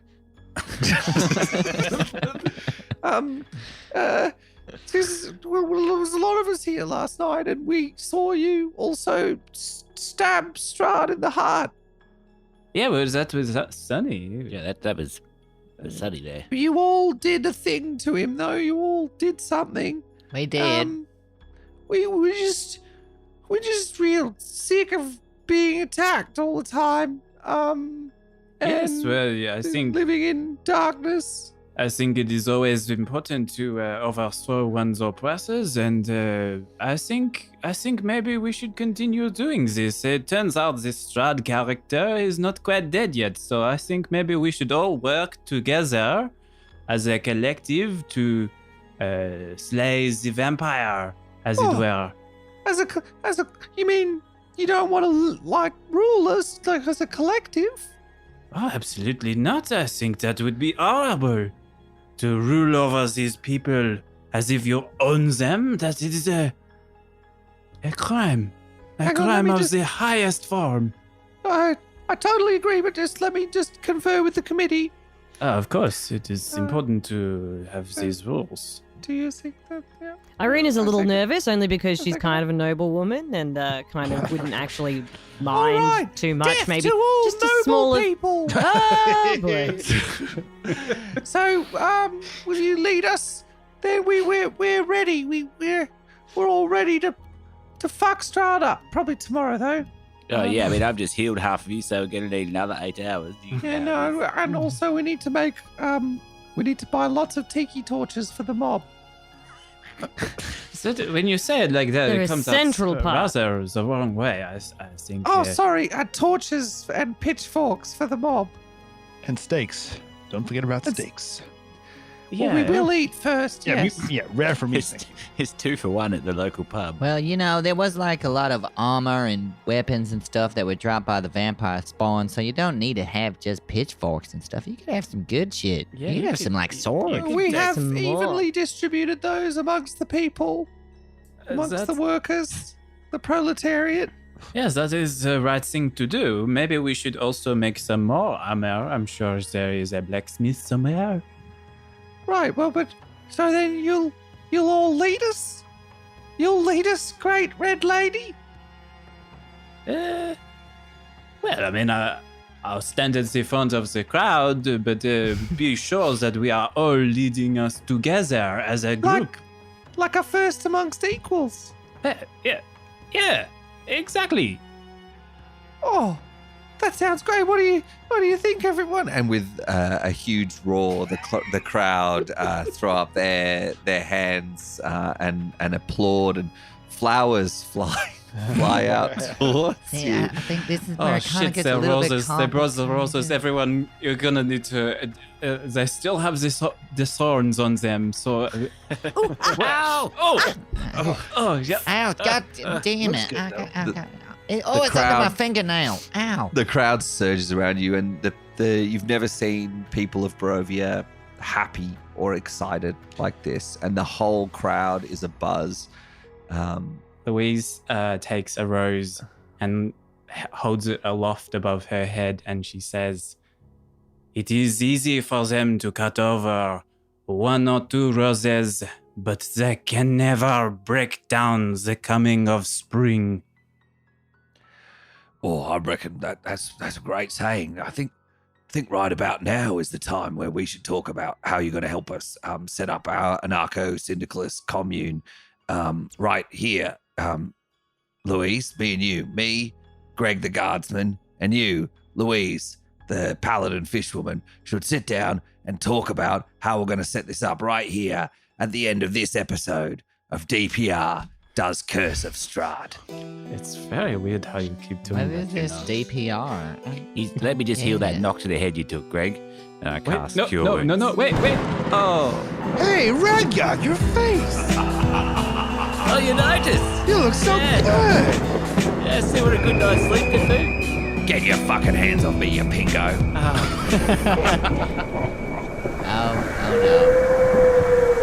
There was a lot of us here last night, and we saw you also stab Strahd in the heart. Yeah, well, that was Sonny. Yeah, that was Sonny there. You all did a thing to him, though. You all did something. We did. We're just real sick of being attacked all the time. Yes, and well, yeah, living in darkness. I think it is always important to overthrow one's oppressors, and I think maybe we should continue doing this. It turns out this Strahd character is not quite dead yet, so I think maybe we should all work together as a collective to slay the vampire, as it were. As a, you mean you don't want to rule us like as a collective? Oh, absolutely not. I think that would be horrible. To rule over these people as if you own them, that it is a crime. A Hang on, let crime me of just- the highest form. I totally agree, but let me confer with the committee. Of course, it is important to have these rules. Do you think that? Yeah. Irene is a I little think- nervous only because she's think kind of a noble woman and kind of wouldn't actually mind right. too much. Death Maybe to all just a noble smaller people. Oh boy! So, will you lead us? Then we're ready. We're all ready to fuck Strahd up. Probably tomorrow though. Oh, yeah, I mean, I've just healed half of you, so we're going to need another 8 hours. Yeah, no, and also we need to make we need to buy lots of tiki torches for the mob. So when you say it like that, They're it a comes central out part. rather the wrong way. I think. Oh, sorry, torches and pitchforks for the mob. And steaks. Don't forget about steaks. Well, we will eat first. Yeah, Yes. rare for me. It's 2 for 1 at the local pub. Well, there was like a lot of armor and weapons and stuff that were dropped by the vampire spawn, so you don't need to have just pitchforks and stuff. You could have some good shit. Yeah, you you could have could- some like swords. We get have some more. evenly distributed those amongst the people, amongst the workers, the proletariat. Yes, that is the right thing to do. Maybe we should also make some more armor. I'm sure there is a blacksmith somewhere. Right. Well, but so then you'll all lead us. You'll lead us, great red lady. Well, I mean, I'll stand at the front of the crowd, but be sure that we are all leading us together as a group. Like a first amongst equals. Yeah, exactly. Oh, that sounds great. What do you think, everyone? And with a huge roar, the crowd throw up their hands and applaud, and flowers fly out towards Yeah, you. I think this is Oh where it kind of shit, gets a the little roses, bit they brought the roses. complicated. Everyone, you're gonna need to. They still have the thorns on them, so. Oh, yeah. Ow, god damn it. It's under my crowd- fingernail. Ow. The crowd surges around you, and you've never seen people of Barovia happy or excited like this, and the whole crowd is abuzz. Louise takes a rose and holds it aloft above her head, and she says, "It is easy for them to cut over 1 or 2 roses, but they can never break down the coming of spring." Oh, I reckon that's a great saying. I think right about now is the time where we should talk about how you're going to help us set up our anarcho-syndicalist commune right here. Louise, me and you, me, Greg the guardsman, and you, Louise, the paladin fishwoman, should sit down and talk about how we're going to set this up right here at the end of this episode of DPR Does Curse of Strahd. It's very weird how you keep doing What that. is this DPR? Let me just heal that Yeah. knock to the head you took, Greg. And I Wait, cast no, Cure no, Wounds. no, no, wait. Oh. Hey, Ragyog, your face! Oh, you noticed? You look so Yeah. good! Yeah, see what a good night's sleep can do? Get your fucking hands off me, you pingo. Oh no.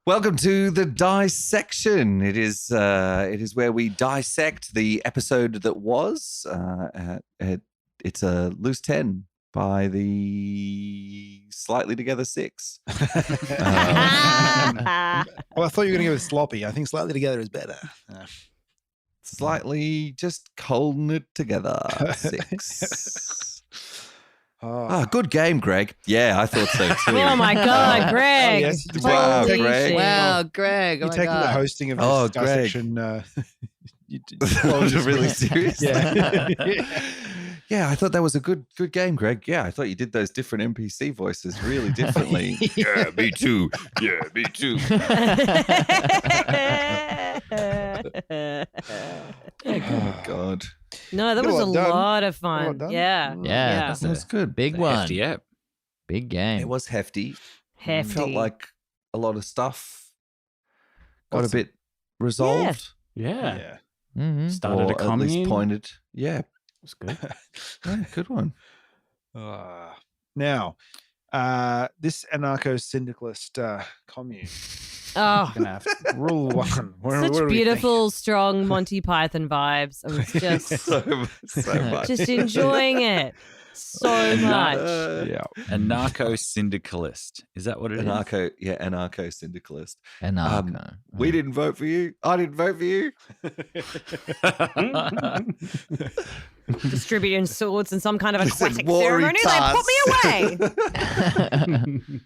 Welcome to the dissection. It is where we dissect the episode that was. It's a loose 10 by the Slightly Together 6. Well, I thought you were going to go with sloppy. I think slightly together is better. Slightly just holding it together 6. Oh, Good game, Greg. Yeah, I thought so too. Oh my God, Greg! yes. Wow, Holy Greg. shit. Wow, Greg. You're Oh my taking the God. hosting of this Oh, Greg. dissection. You Really serious? Yeah. Yeah, I thought that was a good game, Greg. Yeah, I thought you did those different NPC voices really differently. Yeah, me too. Yeah, me too. Oh God, No, that Got a was a lot done. lot of Got a lot fun. done. Yeah. Yeah, that was good. big one. Hefty, yeah. Big game. It was hefty. Hefty. Felt like a lot of stuff got a Awesome. bit resolved, Yeah. Yeah. Mm-hmm. Started or a at least commune. pointed. Yeah, It's good. yeah, good one. Now, This anarcho-syndicalist commune. Oh, Gonna have to- Rule 1. such beautiful, strong Monty Python vibes. I was just, so much. just enjoying it so much. Yeah. A narco-syndicalist. Is that what it is? Anarcho-syndicalist. Anarcho. We didn't vote for you. I didn't vote for you. Distributing swords in some kind of Listen, aquatic war ceremony. They put me away.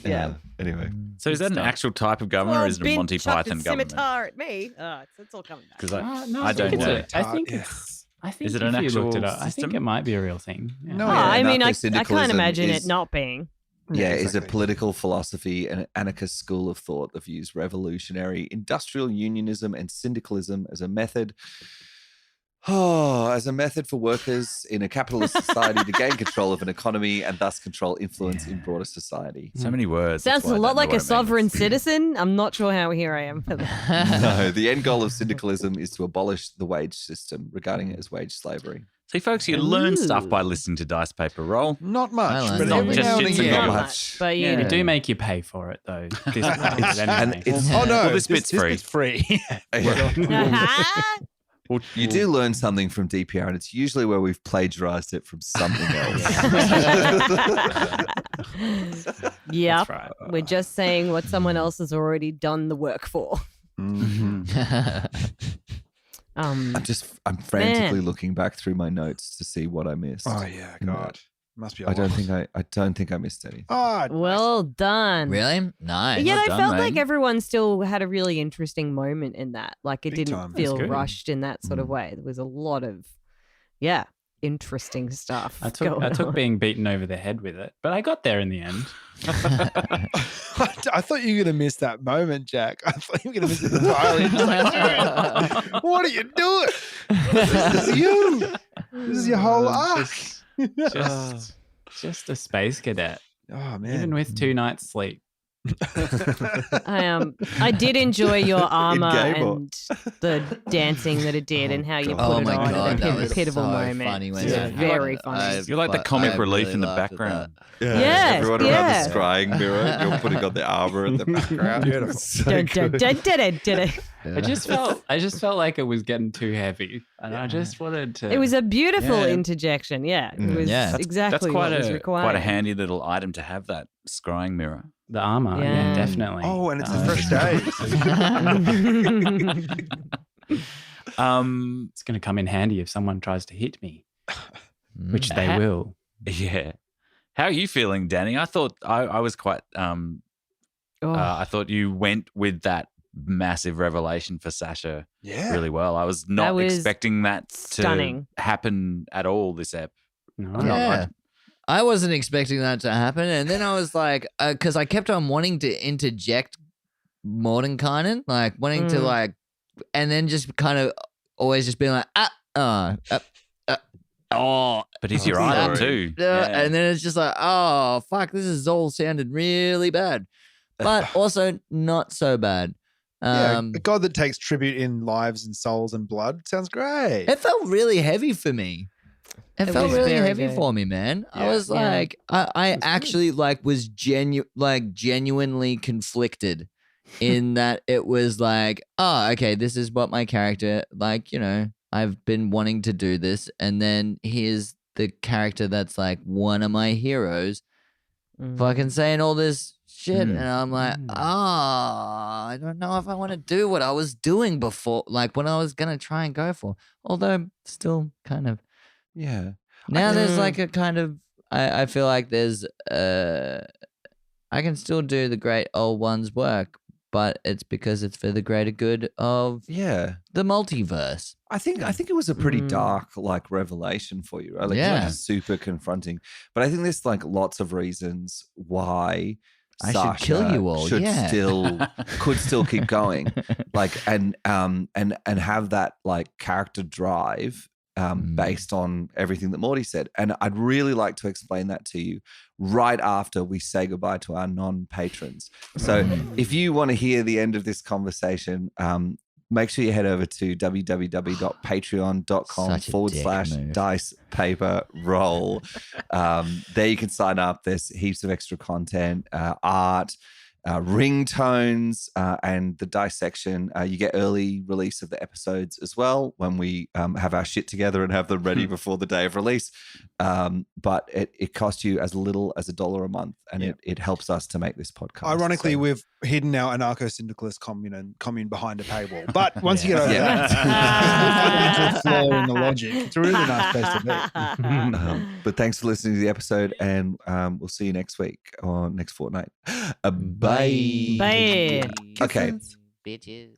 Yeah. Anyway. So is that an actual type of government or is it a Monty Python government? Scimitar at me. It's all coming back. Because no, I don't think know. it's a- I think Yeah. it's. I think Is it if an you looked actual it up, I think system? it might be a real thing. Yeah. No, Oh, I mean, I can't anarcho-syndicalism imagine is- it not being. Yeah, is a exactly. political philosophy and an anarchist school of thought that views revolutionary industrial unionism and syndicalism as a method for workers in a capitalist society to gain control of an economy and thus control influence in broader society. So many words. that's Sounds why a I lot don't know like what a it means. sovereign citizen. I'm not sure how here I am for that. No, the end goal of syndicalism is to abolish the wage system, regarding it as wage slavery. See, folks, you learn stuff by listening to Dice Paper Roll. Not much, I but learned every just now and shits and again. giggles. Not much. much, but you Yeah. They know. do make you pay for it though. This And anyway. it's Oh no, Well, this bit's free. This bit's free. You do learn something from DPR, and it's usually where we've plagiarized it from something else. Yep. That's right. We're just saying what someone else has already done the work for. I'm frantically looking back through my notes to see what I missed. Oh yeah, God, must be. I don't think I missed anything. Oh, Well done. Really? Nice. But yet I done, felt mate. like everyone still had a really interesting moment in that. Like it Big didn't time. feel That's good. rushed in that sort of way. There was a lot of, interesting stuff. I took going on. being beaten over the head with it, but I got there in the end. I thought you were going to miss that moment, Jack. I thought you were going to miss it entirely. Just like, dude, what are you doing? This is you. This is your whole arc. Just a space cadet, Oh man. even with 2 nights sleep. I did enjoy your armor game or- and the dancing that it did and how you put Oh it my on God, at that a was pivotal so moment. funny when Yeah, that very happened. funny. You're like the comic relief in the laughed at background. that. Yes, everyone around yeah. the scrying mirror, you're putting on the armor in the background. Beautiful. So Dun, dun, good. dun, dun, dun, dun. I just felt like it was getting too heavy, and I just wanted to. It was a beautiful Yeah. interjection. Yeah, it was Yeah. exactly That's quite what was a required. quite a handy little item to have, that scrying mirror. the armor. Yeah, Yeah. definitely. Oh, and it's The the armor. first day. It's going to come in handy if someone tries to hit me, which they Ha- will. Yeah. How are you feeling, Danny? I thought I was quite. Oh, I thought you went with that massive revelation for Sasha Yeah. really well. I was not was expecting that stunning. to happen at all this ep. No. Yeah. I wasn't expecting that to happen. And then I was like, because I kept on wanting to interject Mordenkainen, like wanting to like, and then just kind of always just being like, But he's your Oh, idol sorry. too. and then it's just like, oh, fuck, this is all sounded really bad. But also not so bad. Yeah, a god that takes tribute in lives and souls and blood sounds great. It felt really heavy for me. It felt was really very heavy good. for me, man. I Yeah. was Yeah. like, I actually was genuinely conflicted in that it was like, oh, okay, this is what my character, like, you know, I've been wanting to do this. And then here's the character that's like one of my heroes fucking saying all this shit. And I'm like, I don't know if I want to do what I was doing before, like when I was going to try and go for. Although still kind of. Yeah. Now there's like a kind of, I feel like there's, I can still do the great old one's work, but it's because it's for the greater good of Yeah. the multiverse. I think it was a pretty dark like revelation for you, right? Like it's Yeah. not just super confronting. But I think there's like lots of reasons why I should kill Sasha you all, should yeah. could still keep going. Like and have that like character drive based on everything that Morty said. And I'd really like to explain that to you right after we say goodbye to our non-patrons. So if you want to hear the end of this conversation, make sure you head over to Such a dick move. www.patreon.com/dice paper roll. There you can sign up. There's heaps of extra content, art, ringtones, and the dissection. You get early release of the episodes as well when we have our shit together and have them ready before the day of release. But it costs you as little as $1 a month, and it helps us to make this podcast. Ironically, So- we've hidden our anarcho-syndicalist commune behind a paywall. But once you get over that, it's a flaw in the logic. It's a really nice place to be. but thanks for listening to the episode, and we'll see you next week or next fortnight. Bye. Bye. Okay. Bitches.